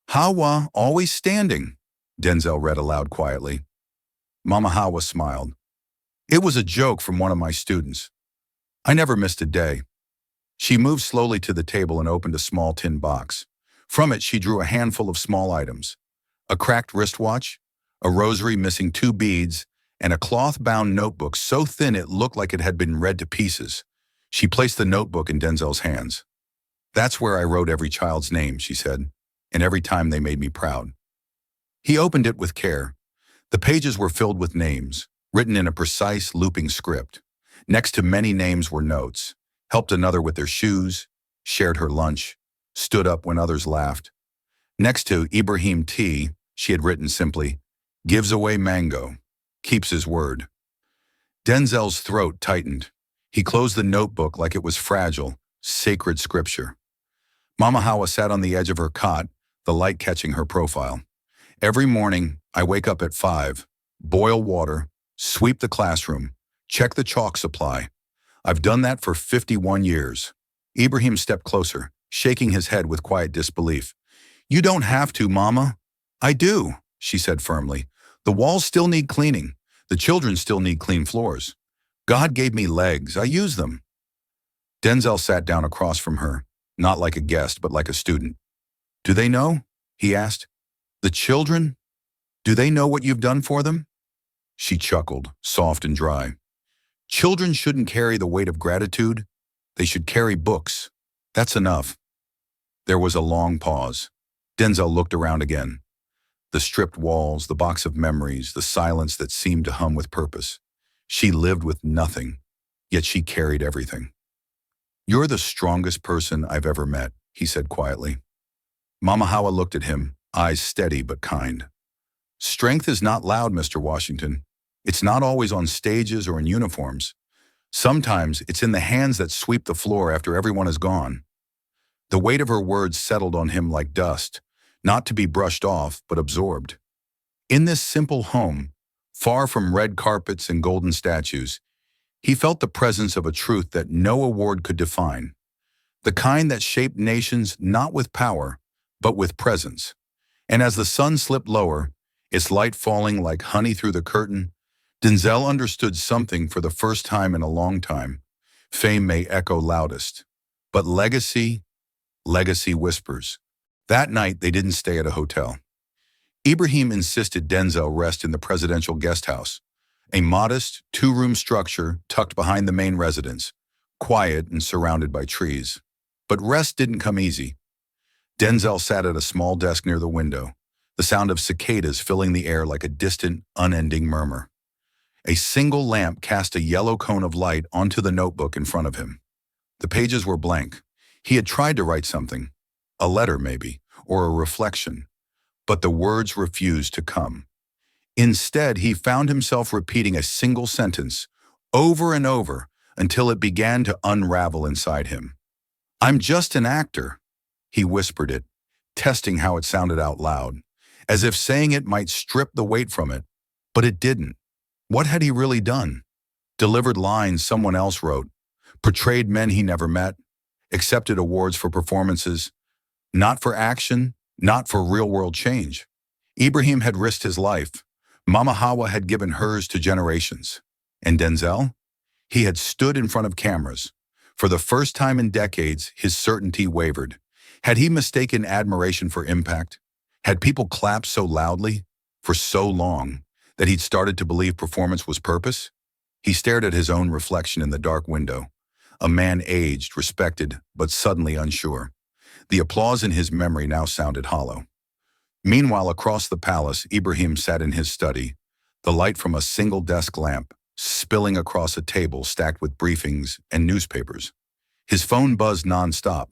Hawa, always standing, Denzel read aloud quietly. Mama Hawa smiled. It was a joke from one of my students. I never missed a day. She moved slowly to the table and opened a small tin box. From it, she drew a handful of small items. A cracked wristwatch, a rosary missing 2 beads, and a cloth-bound notebook so thin it looked like it had been read to pieces. She placed the notebook in Denzel's hands. "That's where I wrote every child's name," she said, "and every time they made me proud." He opened it with care. The pages were filled with names, written in a precise, looping script. Next to many names were notes. Helped another with their shoes, shared her lunch, stood up when others laughed. Next to Ibrahim T, she had written simply, "Gives away mango, keeps his word." Denzel's throat tightened. He closed the notebook like it was fragile, sacred scripture. Mama Hawa sat on the edge of her cot, the light catching her profile. "Every morning, I wake up at 5, boil water, sweep the classroom, check the chalk supply. I've done that for 51 years. Ibrahim stepped closer, shaking his head with quiet disbelief. "You don't have to, Mama." "I do," she said firmly. "The walls still need cleaning. The children still need clean floors. God gave me legs. I use them." Denzel sat down across from her, not like a guest, but like a student. "Do they know?" he asked. "The children? Do they know what you've done for them?" She chuckled, soft and dry. "Children shouldn't carry the weight of gratitude. They should carry books. That's enough." There was a long pause. Denzel looked around again. The stripped walls, the box of memories, the silence that seemed to hum with purpose. She lived with nothing, yet she carried everything. "You're the strongest person I've ever met," he said quietly. Mama Hawa looked at him, eyes steady but kind. "Strength is not loud, Mr. Washington. It's not always on stages or in uniforms. Sometimes it's in the hands that sweep the floor after everyone is gone." The weight of her words settled on him like dust, not to be brushed off, but absorbed. In this simple home, far from red carpets and golden statues, he felt the presence of a truth that no award could define, the kind that shaped nations not with power, but with presence. And as the sun slipped lower, its light falling like honey through the curtain, Denzel understood something for the first time in a long time. Fame may echo loudest, but legacy whispers. That night, they didn't stay at a hotel. Ibrahim insisted Denzel rest in the presidential guest house, a modest, 2-room structure tucked behind the main residence, quiet and surrounded by trees. But rest didn't come easy. Denzel sat at a small desk near the window, the sound of cicadas filling the air like a distant, unending murmur. A single lamp cast a yellow cone of light onto the notebook in front of him. The pages were blank. He had tried to write something, a letter maybe, or a reflection, but the words refused to come. Instead, he found himself repeating a single sentence over and over until it began to unravel inside him. "I'm just an actor." He whispered it, testing how it sounded out loud, as if saying it might strip the weight from it, but it didn't. What had he really done? Delivered lines someone else wrote, portrayed men he never met, accepted awards for performances, not for action, not for real-world change. Ibrahim had risked his life. Mama Hawa had given hers to generations. And Denzel? He had stood in front of cameras. For the first time in decades, his certainty wavered. Had he mistaken admiration for impact? Had people clapped so loudly, for so long, that he'd started to believe performance was purpose? He stared at his own reflection in the dark window. A man aged, respected, but suddenly unsure. The applause in his memory now sounded hollow. Meanwhile, across the palace, Ibrahim sat in his study, the light from a single desk lamp spilling across a table stacked with briefings and newspapers. His phone buzzed nonstop.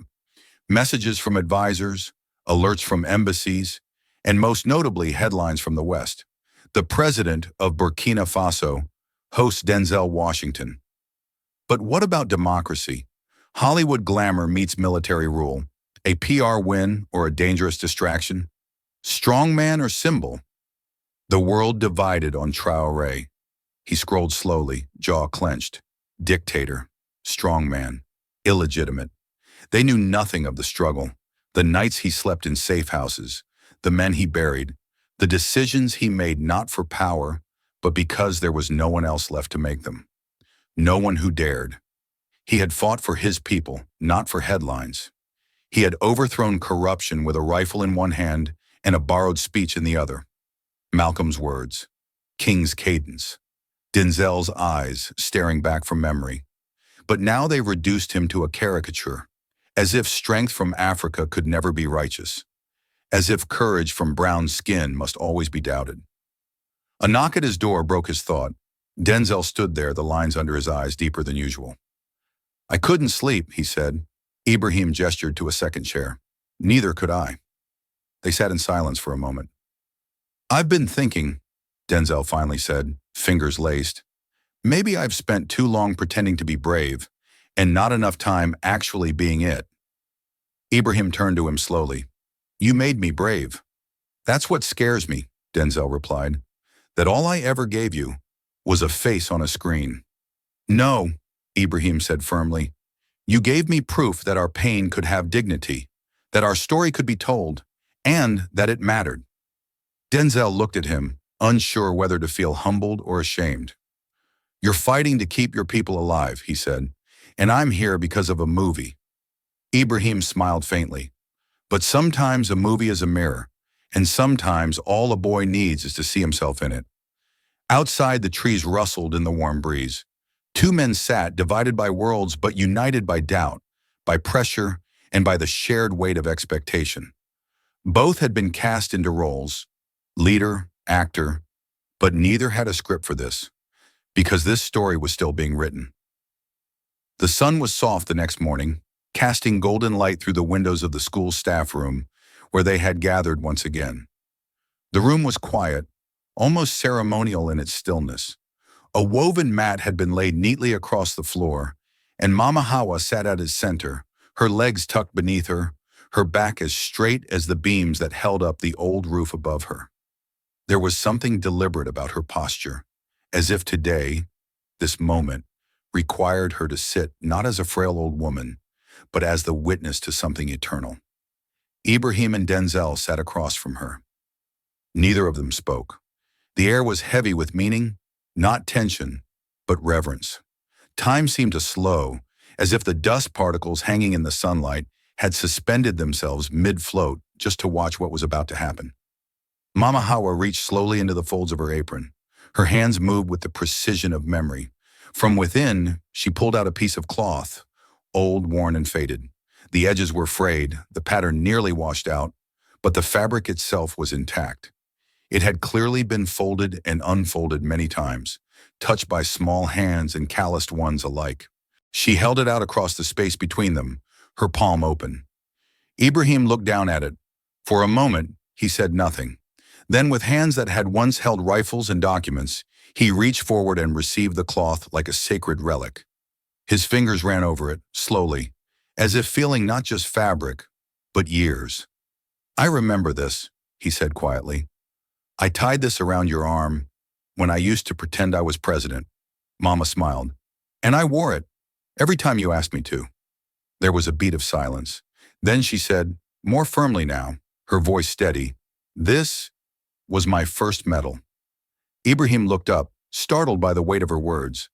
Messages from advisors, alerts from embassies, and most notably headlines from the West. The president of Burkina Faso hosts Denzel Washington. But what about democracy? Hollywood glamour meets military rule. A PR win or a dangerous distraction? Strongman or symbol? The world divided on Traoré. He scrolled slowly, jaw clenched. Dictator, strongman, illegitimate. They knew nothing of the struggle, the nights he slept in safe houses, the men he buried, the decisions he made not for power, but because there was no one else left to make them. No one who dared. He had fought for his people, not for headlines. He had overthrown corruption with a rifle in one hand and a borrowed speech in the other. Malcolm's words, King's cadence, Denzel's eyes staring back from memory. But now they reduced him to a caricature, as if strength from Africa could never be righteous, as if courage from brown skin must always be doubted. A knock at his door broke his thought. Denzel stood there, the lines under his eyes deeper than usual. "I couldn't sleep," he said. Ibrahim gestured to a second chair. "Neither could I." They sat in silence for a moment. "I've been thinking," Denzel finally said, fingers laced. "Maybe I've spent too long pretending to be brave, and not enough time actually being it." Ibrahim turned to him slowly. "You made me brave." "That's what scares me," Denzel replied. "That all I ever gave you was a face on a screen." "No," Ibrahim said firmly. "You gave me proof that our pain could have dignity, that our story could be told, and that it mattered." Denzel looked at him, unsure whether to feel humbled or ashamed. "You're fighting to keep your people alive," he said, "and I'm here because of a movie." Ibrahim smiled faintly. "But sometimes a movie is a mirror, and sometimes all a boy needs is to see himself in it." Outside, the trees rustled in the warm breeze. Two men sat, divided by worlds but united by doubt, by pressure, and by the shared weight of expectation. Both had been cast into roles, leader, actor, but neither had a script for this, because this story was still being written. The sun was soft the next morning, casting golden light through the windows of the school staff room, where they had gathered once again. The room was quiet, almost ceremonial in its stillness. A woven mat had been laid neatly across the floor, and Mama Hawa sat at its center, her legs tucked beneath her, her back as straight as the beams that held up the old roof above her. There was something deliberate about her posture, as if today, this moment, required her to sit not as a frail old woman, but as the witness to something eternal. Ibrahim and Denzel sat across from her. Neither of them spoke. The air was heavy with meaning, not tension, but reverence. Time seemed to slow, as if the dust particles hanging in the sunlight had suspended themselves mid-float just to watch what was about to happen. Mama Hawa reached slowly into the folds of her apron. Her hands moved with the precision of memory. From within, she pulled out a piece of cloth, old, worn, and faded. The edges were frayed, the pattern nearly washed out, but the fabric itself was intact. It had clearly been folded and unfolded many times, touched by small hands and calloused ones alike. She held it out across the space between them, her palm open. Ibrahim looked down at it. For a moment, he said nothing. Then, with hands that had once held rifles and documents, he reached forward and received the cloth like a sacred relic. His fingers ran over it, slowly, as if feeling not just fabric, but years. "I remember this," he said quietly. "I tied this around your arm when I used to pretend I was president." Mama smiled. "And I wore it every time you asked me to." There was a beat of silence. Then she said, more firmly now, her voice steady, "This was my first medal." Ibrahim looked up, startled by the weight of her words.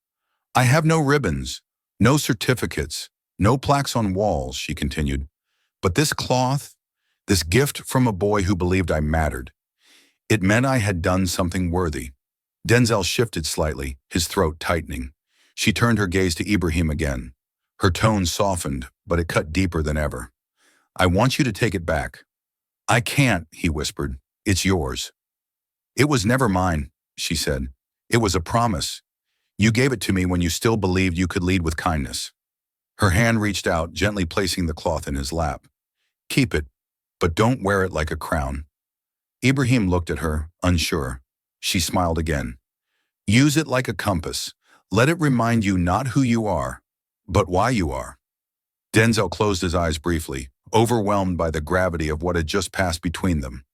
"I have no ribbons, no certificates, no plaques on walls," she continued. "But this cloth, this gift from a boy who believed I mattered. It meant I had done something worthy." Denzel shifted slightly, his throat tightening. She turned her gaze to Ibrahim again. Her tone softened, but it cut deeper than ever. "I want you to take it back." "I can't," he whispered. "It's yours." "It was never mine," she said. "It was a promise. You gave it to me when you still believed you could lead with kindness." Her hand reached out, gently placing the cloth in his lap. "Keep it, but don't wear it like a crown." Ibrahim looked at her, unsure. She smiled again. "Use it like a compass. Let it remind you not who you are, but why you are." Denzel closed his eyes briefly, overwhelmed by the gravity of what had just passed between them.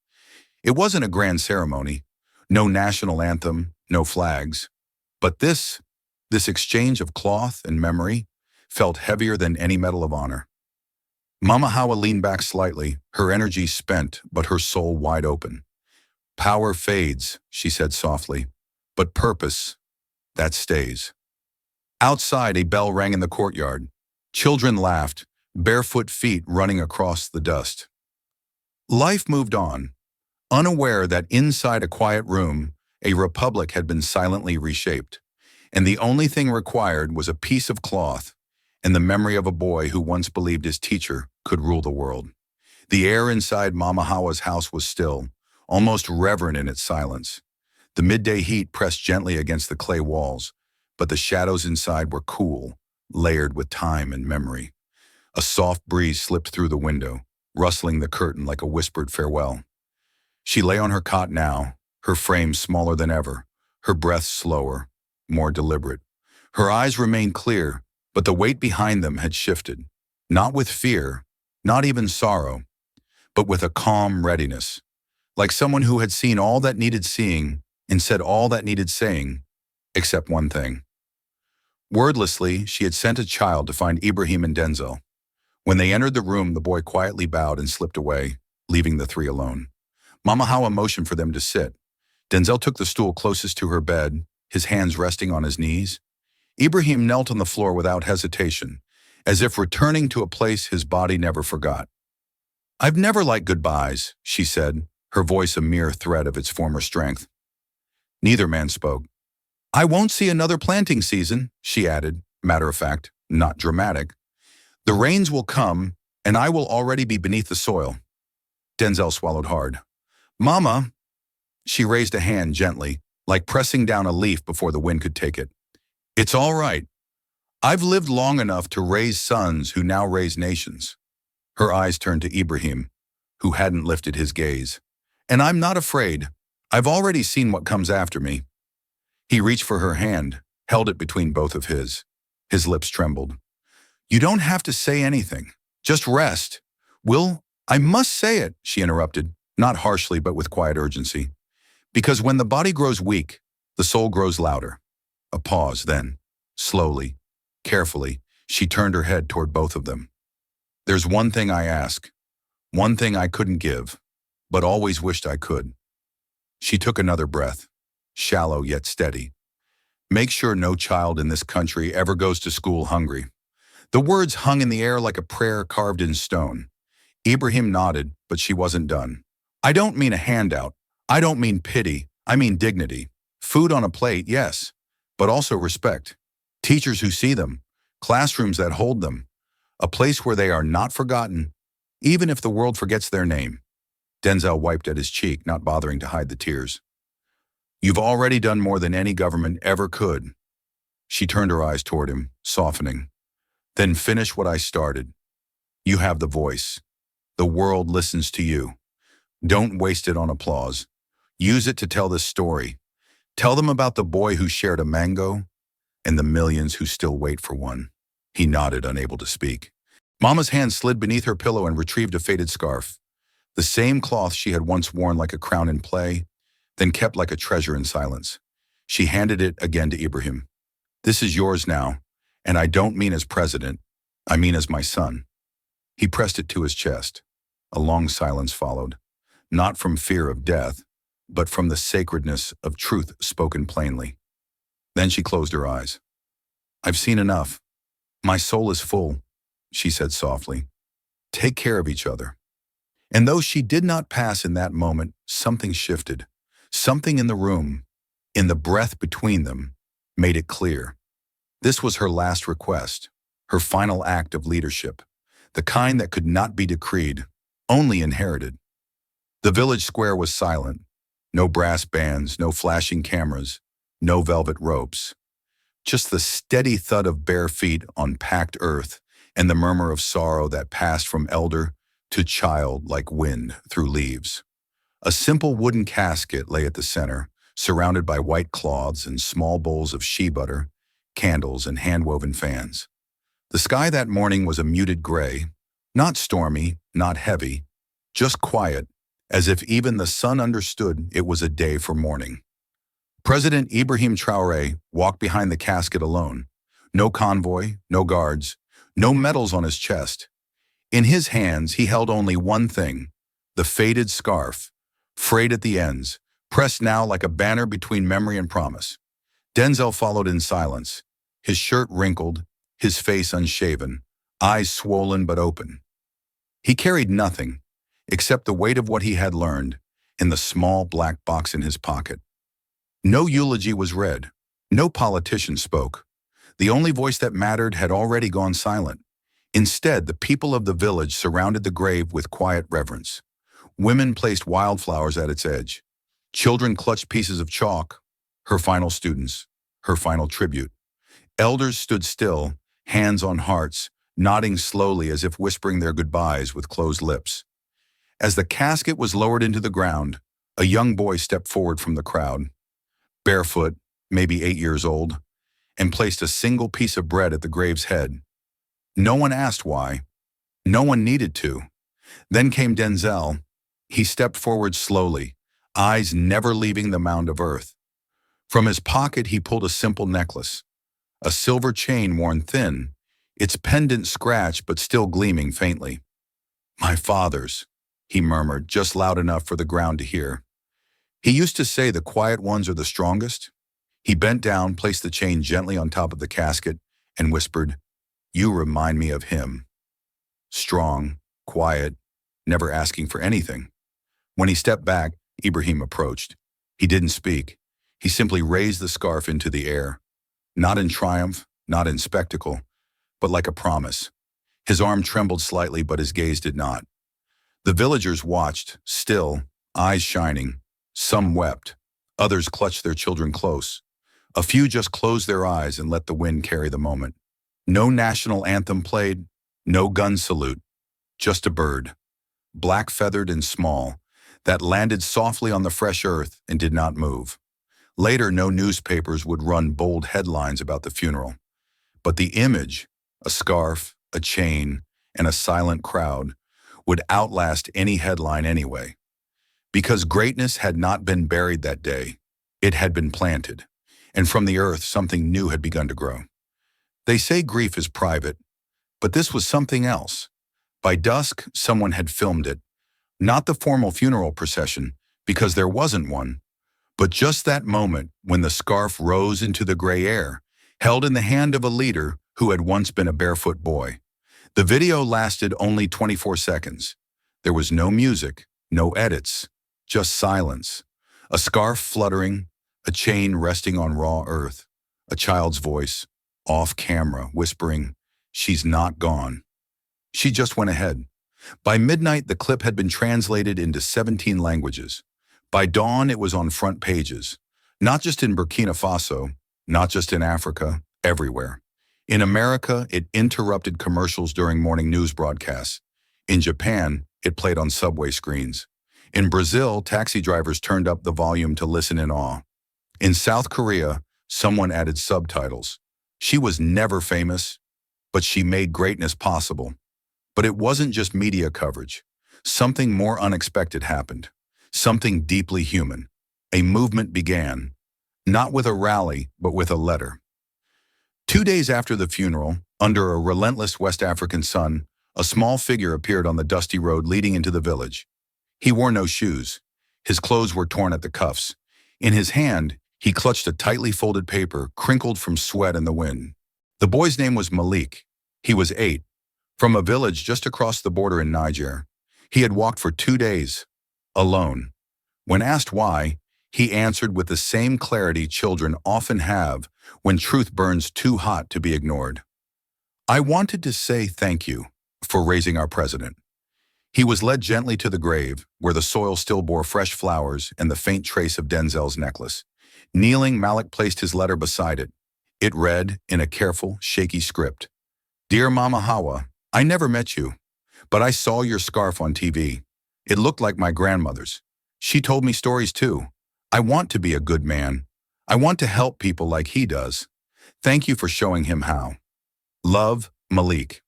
It wasn't a grand ceremony, no national anthem, no flags. But this exchange of cloth and memory, felt heavier than any medal of honor. Mama Hawa leaned back slightly, her energy spent, but her soul wide open. "Power fades," she said softly. But purpose, that stays. Outside, a bell rang in the courtyard. Children laughed, barefoot feet running across the dust. Life moved on, unaware that inside a quiet room, a republic had been silently reshaped, and the only thing required was a piece of cloth and the memory of a boy who once believed his teacher could rule the world. The air inside Mama Hawa's house was still, almost reverent in its silence. The midday heat pressed gently against the clay walls, but the shadows inside were cool, layered with time and memory. A soft breeze slipped through the window, rustling the curtain like a whispered farewell. She lay on her cot now, her frame smaller than ever, her breath slower, more deliberate. Her eyes remained clear, but the weight behind them had shifted, not with fear, not even sorrow, but with a calm readiness, like someone who had seen all that needed seeing and said all that needed saying, except one thing. Wordlessly, she had sent a child to find Ibrahim and Denzel. When they entered the room, the boy quietly bowed and slipped away, leaving the three alone. Mama Hawa motioned for them to sit. Denzel took the stool closest to her bed, his hands resting on his knees. Ibrahim knelt on the floor without hesitation, as if returning to a place his body never forgot. "I've never liked goodbyes," she said, her voice a mere thread of its former strength. Neither man spoke. "I won't see another planting season," she added, matter of fact, not dramatic. "The rains will come, and I will already be beneath the soil." Denzel swallowed hard. "Mama," she raised a hand gently, like pressing down a leaf before the wind could take it. "It's all right. I've lived long enough to raise sons who now raise nations." Her eyes turned to Ibrahim, who hadn't lifted his gaze. "And I'm not afraid. I've already seen what comes after me." He reached for her hand, held it between both of his. His lips trembled. "You don't have to say anything. Just rest." I must say it," she interrupted, not harshly but with quiet urgency. "Because when the body grows weak, the soul grows louder." A pause, then, slowly, carefully, she turned her head toward both of them. "There's one thing I ask, one thing I couldn't give, but always wished I could." She took another breath, shallow yet steady. "Make sure no child in this country ever goes to school hungry." The words hung in the air like a prayer carved in stone. Ibrahim nodded, but she wasn't done. "I don't mean a handout. I don't mean pity. I mean dignity. Food on a plate, yes, but also respect. Teachers who see them, classrooms that hold them, a place where they are not forgotten, even if the world forgets their name." Denzel wiped at his cheek, not bothering to hide the tears. "You've already done more than any government ever could." She turned her eyes toward him, softening. "Then finish what I started. You have the voice. The world listens to you. Don't waste it on applause. Use it to tell this story. Tell them about the boy who shared a mango and the millions who still wait for one." He nodded, unable to speak. Mama's hand slid beneath her pillow and retrieved a faded scarf. The same cloth she had once worn like a crown in play, then kept like a treasure in silence. She handed it again to Ibrahim. "This is yours now, and I don't mean as president. I mean as my son." He pressed it to his chest. A long silence followed, not from fear of death, but from the sacredness of truth spoken plainly. Then she closed her eyes. "I've seen enough. My soul is full," she said softly. "Take care of each other." And though she did not pass in that moment, something shifted. Something in the room, in the breath between them, made it clear. This was her last request, her final act of leadership, the kind that could not be decreed, only inherited. The village square was silent. No brass bands, no flashing cameras, no velvet ropes. Just the steady thud of bare feet on packed earth and the murmur of sorrow that passed from elder to child like wind through leaves. A simple wooden casket lay at the center, surrounded by white cloths and small bowls of shea butter, candles, and hand-woven fans. The sky that morning was a muted gray, not stormy, not heavy, just quiet, as if even the sun understood it was a day for mourning. President Ibrahim Traoré walked behind the casket alone. No convoy, no guards, no medals on his chest. In his hands, he held only one thing, the faded scarf, frayed at the ends, pressed now like a banner between memory and promise. Denzel followed in silence, his shirt wrinkled, his face unshaven, eyes swollen but open. He carried nothing, except the weight of what he had learned, in the small black box in his pocket. No eulogy was read. No politician spoke. The only voice that mattered had already gone silent. Instead, the people of the village surrounded the grave with quiet reverence. Women placed wildflowers at its edge. Children clutched pieces of chalk, her final students, her final tribute. Elders stood still, hands on hearts, nodding slowly as if whispering their goodbyes with closed lips. As the casket was lowered into the ground, a young boy stepped forward from the crowd, barefoot, maybe 8 years old, and placed a single piece of bread at the grave's head. No one asked why. No one needed to. Then came Denzel. He stepped forward slowly, eyes never leaving the mound of earth. From his pocket he pulled a simple necklace, a silver chain worn thin, its pendant scratched but still gleaming faintly. "My father's," he murmured, just loud enough for the ground to hear. He used to say the quiet ones are the strongest. He bent down, placed the chain gently on top of the casket, and whispered, "You remind me of him." Strong, quiet, never asking for anything. When he stepped back, Ibrahim approached. He didn't speak. He simply raised the scarf into the air. Not in triumph, not in spectacle, but like a promise. His arm trembled slightly, but his gaze did not. The villagers watched, still, eyes shining. Some wept. Others clutched their children close. A few just closed their eyes and let the wind carry the moment. No national anthem played, no gun salute, just a bird, black-feathered and small, that landed softly on the fresh earth and did not move. Later, no newspapers would run bold headlines about the funeral. But the image, a scarf, a chain, and a silent crowd, would outlast any headline anyway. Because greatness had not been buried that day, it had been planted, and from the earth something new had begun to grow. They say grief is private, but this was something else. By dusk, someone had filmed it. Not the formal funeral procession, because there wasn't one, but just that moment when the scarf rose into the gray air, held in the hand of a leader who had once been a barefoot boy. The video lasted only 24 seconds. There was no music, no edits, just silence. A scarf fluttering, a chain resting on raw earth, a child's voice, off camera, whispering, "She's not gone." She just went ahead. By midnight, the clip had been translated into 17 languages. By dawn, it was on front pages, not just in Burkina Faso, not just in Africa, everywhere. In America, it interrupted commercials during morning news broadcasts. In Japan, it played on subway screens. In Brazil, taxi drivers turned up the volume to listen in awe. In South Korea, someone added subtitles. She was never famous, but she made greatness possible. But it wasn't just media coverage. Something more unexpected happened. Something deeply human. A movement began, not with a rally, but with a letter. 2 days after the funeral, under a relentless West African sun, a small figure appeared on the dusty road leading into the village. He wore no shoes. His clothes were torn at the cuffs. In his hand, he clutched a tightly folded paper, crinkled from sweat and the wind. The boy's name was Malik. He was 8, from a village just across the border in Niger. He had walked for 2 days, alone. When asked why, he answered with the same clarity children often have when truth burns too hot to be ignored. "I wanted to say thank you for raising our president." He was led gently to the grave, where the soil still bore fresh flowers and the faint trace of Denzel's necklace. Kneeling, Malik placed his letter beside it. It read, in a careful, shaky script, "Dear Mama Hawa, I never met you, but I saw your scarf on TV. It looked like my grandmother's. She told me stories too. I want to be a good man. I want to help people like he does. Thank you for showing him how. Love, Malik."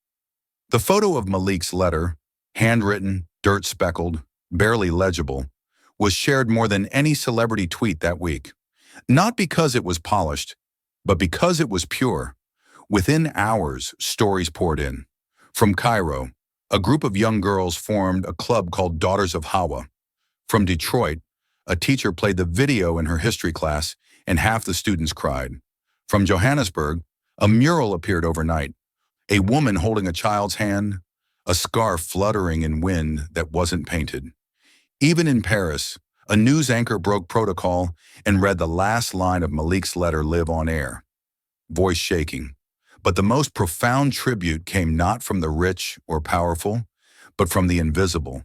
The photo of Malik's letter, handwritten, dirt-speckled, barely legible, was shared more than any celebrity tweet that week. Not because it was polished, but because it was pure. Within hours, stories poured in. From Cairo, a group of young girls formed a club called Daughters of Hawa. From Detroit, A teacher played the video in her history class, and half the students cried. From Johannesburg, a mural appeared overnight. A woman holding a child's hand, a scarf fluttering in wind that wasn't painted. Even in Paris, a news anchor broke protocol and read the last line of Malik's letter live on air, voice shaking. But the most profound tribute came not from the rich or powerful, but from the invisible.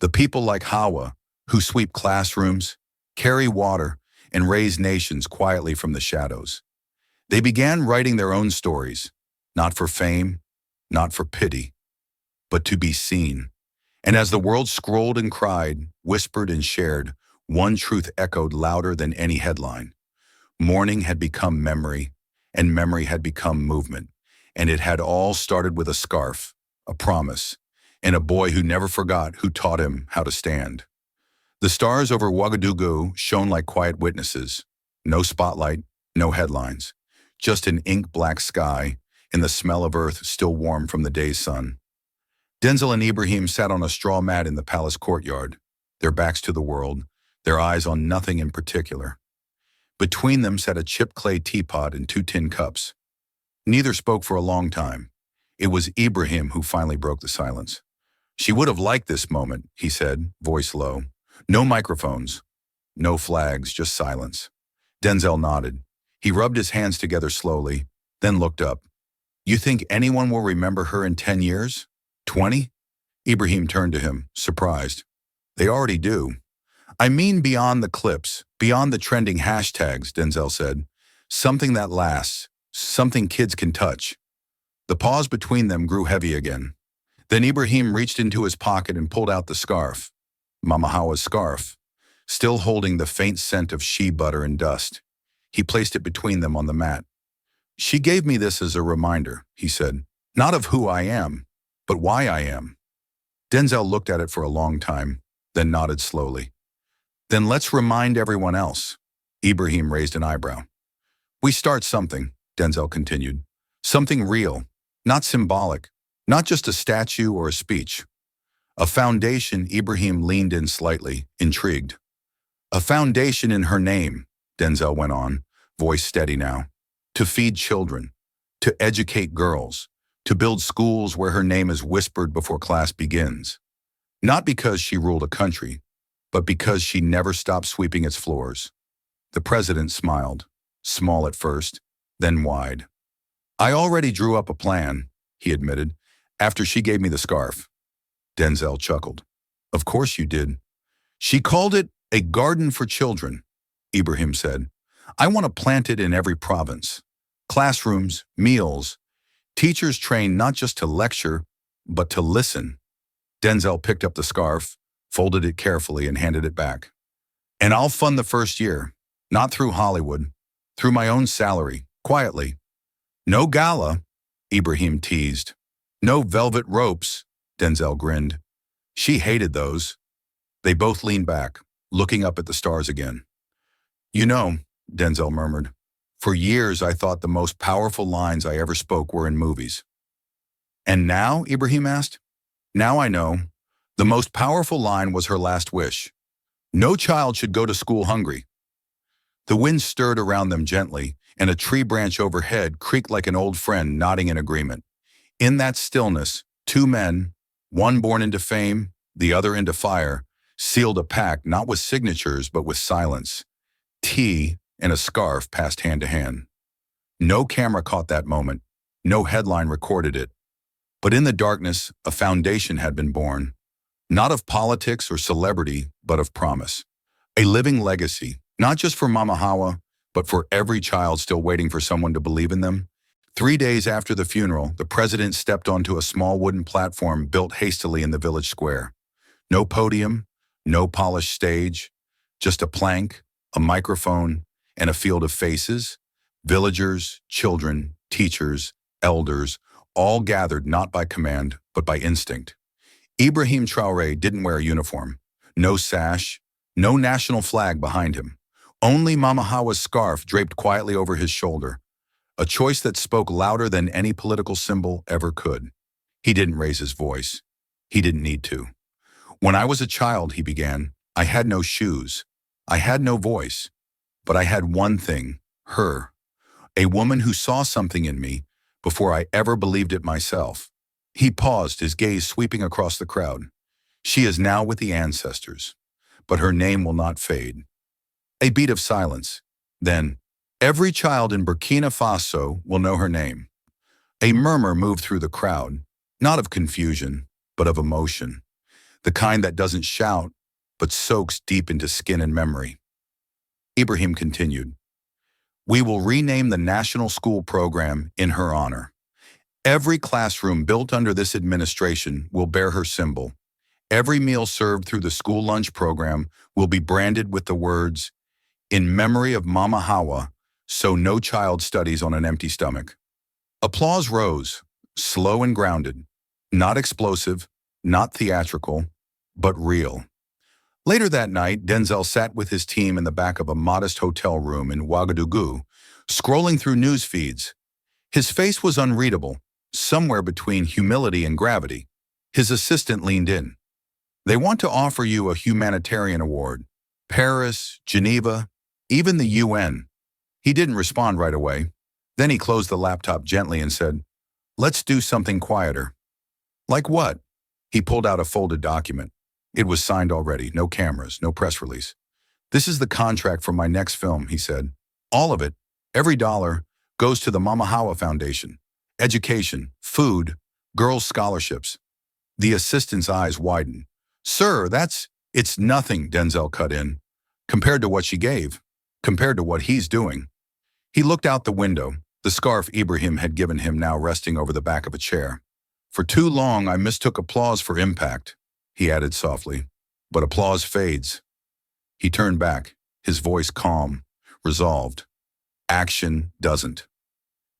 The people like Hawa, who sweep classrooms, carry water, and raise nations quietly from the shadows. They began writing their own stories, not for fame, not for pity, but to be seen. And as the world scrolled and cried, whispered and shared, one truth echoed louder than any headline. Mourning had become memory, and memory had become movement. And it had all started with a scarf, a promise, and a boy who never forgot who taught him how to stand. The stars over Ouagadougou shone like quiet witnesses. No spotlight, no headlines. Just an ink-black sky and the smell of earth still warm from the day's sun. Denzel and Ibrahim sat on a straw mat in the palace courtyard, their backs to the world, their eyes on nothing in particular. Between them sat a chipped clay teapot and 2 tin cups. Neither spoke for a long time. It was Ibrahim who finally broke the silence. She would have liked this moment, he said, voice low. No microphones, no flags, just silence. Denzel nodded. He rubbed his hands together slowly, then looked up. You think anyone will remember her in 10 years? 20? Ibrahim turned to him, surprised. They already do. I mean beyond the clips, beyond the trending hashtags, Denzel said. Something that lasts, something kids can touch. The pause between them grew heavy again. Then Ibrahim reached into his pocket and pulled out the scarf. Mama Hawa's scarf, still holding the faint scent of shea butter and dust. He placed it between them on the mat. She gave me this as a reminder, he said, not of who I am, but why I am. Denzel looked at it for a long time, then nodded slowly. Then let's remind everyone else. Ibrahim raised an eyebrow. We start something, Denzel continued. Something real, not symbolic, not just a statue or a speech. A foundation. Ibrahim leaned in slightly, intrigued. A foundation in her name, Denzel went on, voice steady now. To feed children, to educate girls, to build schools where her name is whispered before class begins. Not because she ruled a country, but because she never stopped sweeping its floors. The president smiled, small at first, then wide. I already drew up a plan, he admitted, after she gave me the scarf. Denzel chuckled. Of course you did. She called it a garden for children, Ibrahim said. I want to plant it in every province. Classrooms, meals, teachers trained not just to lecture, but to listen. Denzel picked up the scarf, folded it carefully, and handed it back. And I'll fund the first year, not through Hollywood, through my own salary, quietly. No gala, Ibrahim teased. No velvet ropes, Denzel grinned. She hated those. They both leaned back, looking up at the stars again. You know, Denzel murmured, for years I thought the most powerful lines I ever spoke were in movies. And now, Ibrahim asked? Now I know. The most powerful line was her last wish. No child should go to school hungry. The wind stirred around them gently, and a tree branch overhead creaked like an old friend nodding in agreement. In that stillness, 2 men, one born into fame, the other into fire, sealed a pact not with signatures but with silence. Tea and a scarf passed hand to hand. No camera caught that moment, no headline recorded it. But in the darkness, a foundation had been born, not of politics or celebrity, but of promise. A living legacy, not just for Mama Hawa, but for every child still waiting for someone to believe in them. 3 days after the funeral, the president stepped onto a small wooden platform built hastily in the village square. No podium, no polished stage, just a plank, a microphone, and a field of faces, villagers, children, teachers, elders, all gathered not by command, but by instinct. Ibrahim Traoré didn't wear a uniform, no sash, no national flag behind him. Only Mama Hawa's scarf draped quietly over his shoulder, a choice that spoke louder than any political symbol ever could. He didn't raise his voice. He didn't need to. When I was a child, he began, I had no shoes. I had no voice, but I had one thing, her, a woman who saw something in me before I ever believed it myself. He paused, his gaze sweeping across the crowd. She is now with the ancestors, but her name will not fade. A beat of silence. Then, every child in Burkina Faso will know her name. A murmur moved through the crowd, not of confusion, but of emotion, the kind that doesn't shout, but soaks deep into skin and memory. Ibrahim continued, "We will rename the national school program in her honor. Every classroom built under this administration will bear her symbol. Every meal served through the school lunch program will be branded with the words, 'In memory of Mama Hawa, so no child studies on an empty stomach.'" Applause rose, slow and grounded, not explosive, not theatrical, but real. Later that night, Denzel sat with his team in the back of a modest hotel room in Ouagadougou, scrolling through news feeds. His face was unreadable, somewhere between humility and gravity. His assistant leaned in. "They want to offer you a humanitarian award. Paris, Geneva, even the UN." He didn't respond right away. Then he closed the laptop gently and said, "Let's do something quieter." "Like what?" He pulled out a folded document. It was signed already, no cameras, no press release. "This is the contract for my next film," he said. "All of it, every dollar, goes to the Mama Hawa Foundation. Education, food, girls' scholarships." The assistant's eyes widened. "Sir, it's nothing," Denzel cut in, "compared to what she gave, compared to what he's doing." He looked out the window, the scarf Ibrahim had given him now resting over the back of a chair. "For too long I mistook applause for impact," he added softly, "but applause fades." He turned back, his voice calm, resolved. Action doesn't.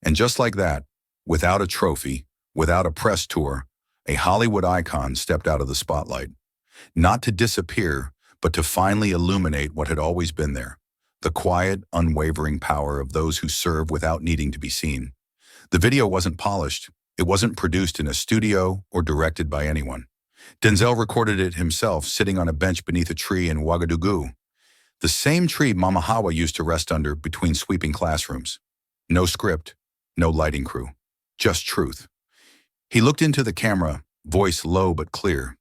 And just like that, without a trophy, without a press tour, a Hollywood icon stepped out of the spotlight. Not to disappear, but to finally illuminate what had always been there. The quiet, unwavering power of those who serve without needing to be seen. The video wasn't polished. It wasn't produced in a studio or directed by anyone. Denzel recorded it himself, sitting on a bench beneath a tree in Ouagadougou. The same tree Mama Hawa used to rest under between sweeping classrooms. No script, no lighting crew, just truth. He looked into the camera, voice low but clear.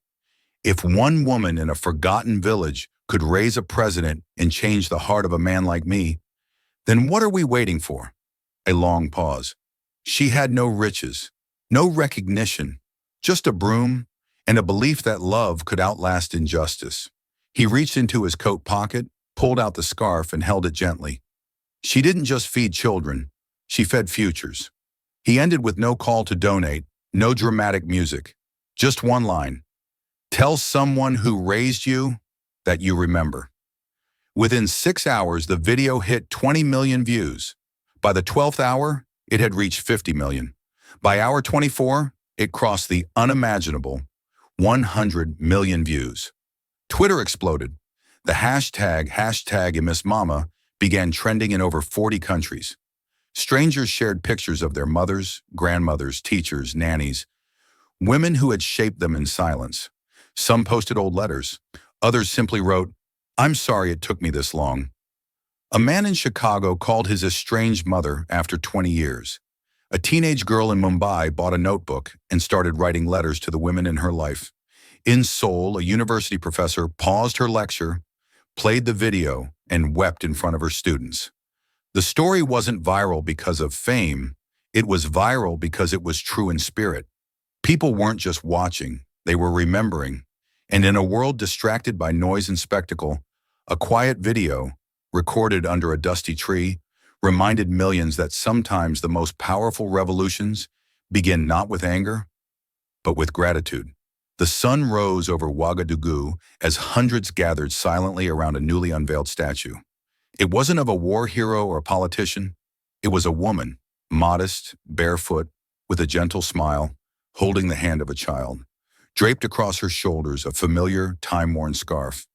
"If one woman in a forgotten village could raise a president and change the heart of a man like me, then what are we waiting for?" A long pause. "She had no riches, no recognition, just a broom and a belief that love could outlast injustice." He reached into his coat pocket, pulled out the scarf and held it gently. "She didn't just feed children, she fed futures." He ended with no call to donate, no dramatic music, just one line. "Tell someone who raised you that you remember." Within 6 hours, the video hit 20 million views. By the 12th hour, it had reached 50 million. By hour 24, it crossed the unimaginable 100 million views. Twitter exploded. The hashtag #ImissMama began trending in over 40 countries. Strangers shared pictures of their mothers, grandmothers, teachers, nannies, women who had shaped them in silence. Some posted old letters. Others simply wrote, "I'm sorry it took me this long." A man in Chicago called his estranged mother after 20 years. A teenage girl in Mumbai bought a notebook and started writing letters to the women in her life. In Seoul, a university professor paused her lecture, played the video, and wept in front of her students. The story wasn't viral because of fame. It was viral because it was true in spirit. People weren't just watching, they were remembering. And in a world distracted by noise and spectacle, a quiet video, recorded under a dusty tree, reminded millions that sometimes the most powerful revolutions begin not with anger, but with gratitude. The sun rose over Ouagadougou as hundreds gathered silently around a newly unveiled statue. It wasn't of a war hero or a politician. It was a woman, modest, barefoot, with a gentle smile, holding the hand of a child. Draped across her shoulders, a familiar, time-worn scarf.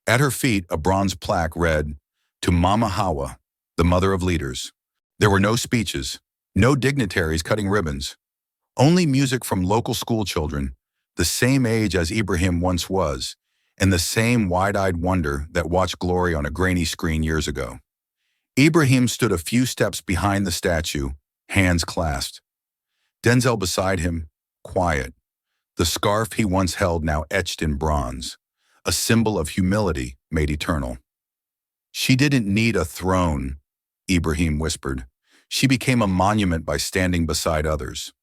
At her feet, a bronze plaque read, "To Mama Hawa, the mother of leaders." There were no speeches, no dignitaries cutting ribbons, only music from local school children, the same age as Ibrahim once was, and the same wide-eyed wonder that watched glory on a grainy screen years ago. Ibrahim stood a few steps behind the statue, hands clasped. Denzel beside him, quiet, the scarf he once held now etched in bronze, a symbol of humility made eternal. "She didn't need a throne," Ibrahim whispered. "She became a monument by standing beside others."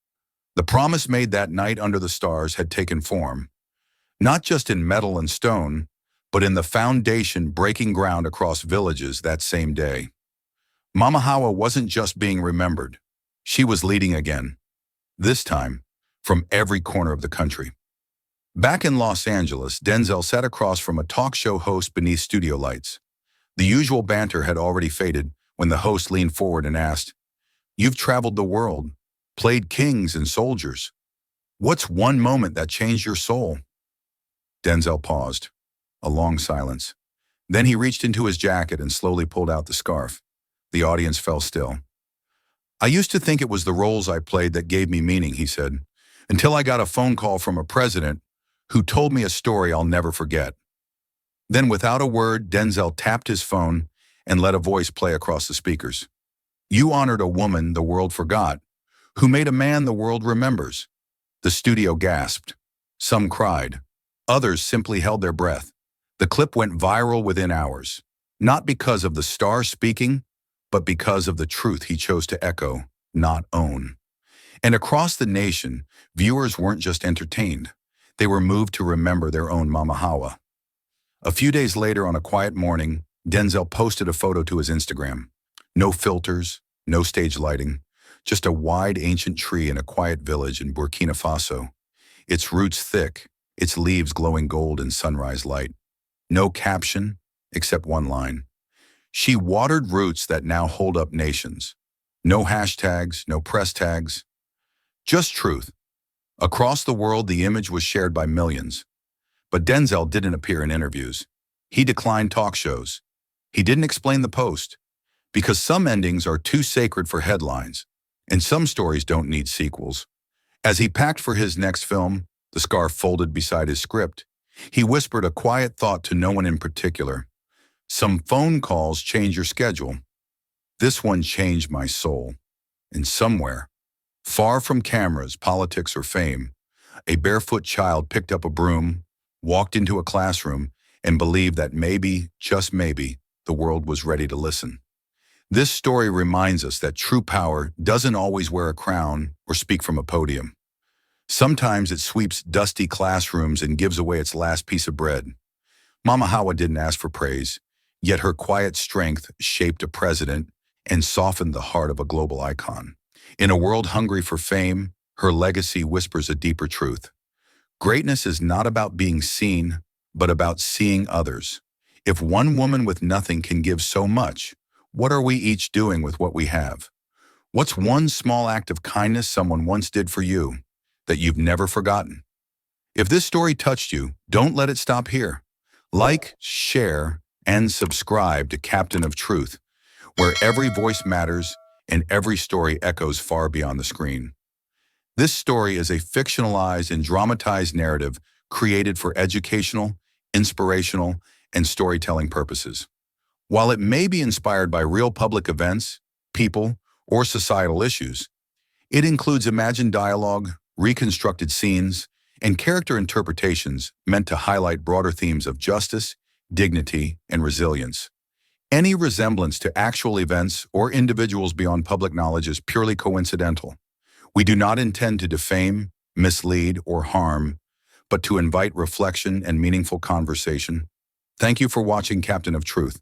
The promise made that night under the stars had taken form, not just in metal and stone, but in the foundation breaking ground across villages that same day. Mama Hawa wasn't just being remembered. She was leading again, this time from every corner of the country. Back in Los Angeles, Denzel sat across from a talk show host beneath studio lights. The usual banter had already faded when the host leaned forward and asked, "You've traveled the world, played kings and soldiers. What's one moment that changed your soul?" Denzel paused, a long silence. Then he reached into his jacket and slowly pulled out the scarf. The audience fell still. "I used to think it was the roles I played that gave me meaning," he said, "until I got a phone call from a president who told me a story I'll never forget." Then without a word, Denzel tapped his phone and let a voice play across the speakers. "You honored a woman the world forgot, who made a man the world remembers." The studio gasped. Some cried. Others simply held their breath. The clip went viral within hours, not because of the star speaking, but because of the truth he chose to echo, not own. And across the nation, viewers weren't just entertained. They were moved to remember their own Mama Hawa. A few days later, on a quiet morning, Denzel posted a photo to his Instagram. No filters, no stage lighting, just a wide ancient tree in a quiet village in Burkina Faso. Its roots thick, its leaves glowing gold in sunrise light. No caption, except one line. "She watered roots that now hold up nations." No hashtags, no press tags. Just truth. Across the world, the image was shared by millions. But Denzel didn't appear in interviews. He declined talk shows. He didn't explain the post, because some endings are too sacred for headlines, and some stories don't need sequels. As he packed for his next film, the scarf folded beside his script, he whispered a quiet thought to no one in particular. "Some phone calls change your schedule. This one changed my soul." And somewhere, far from cameras, politics, or fame, a barefoot child picked up a broom, walked into a classroom, and believed that maybe, just maybe, the world was ready to listen. This story reminds us that true power doesn't always wear a crown or speak from a podium. Sometimes it sweeps dusty classrooms and gives away its last piece of bread. Mama Hawa didn't ask for praise, yet her quiet strength shaped a president and softened the heart of a global icon. In a world hungry for fame, her legacy whispers a deeper truth. Greatness is not about being seen, but about seeing others. If one woman with nothing can give so much, what are we each doing with what we have? What's one small act of kindness someone once did for you that you've never forgotten? If this story touched you, don't let it stop here. Like, share, and subscribe to Captain of Truth, where every voice matters and every story echoes far beyond the screen. This story is a fictionalized and dramatized narrative created for educational, inspirational, and storytelling purposes. While it may be inspired by real public events, people, or societal issues, it includes imagined dialogue, reconstructed scenes, and character interpretations meant to highlight broader themes of justice, dignity, and resilience. Any resemblance to actual events or individuals beyond public knowledge is purely coincidental. We do not intend to defame, mislead, or harm, but to invite reflection and meaningful conversation. Thank you for watching Captain of Truth.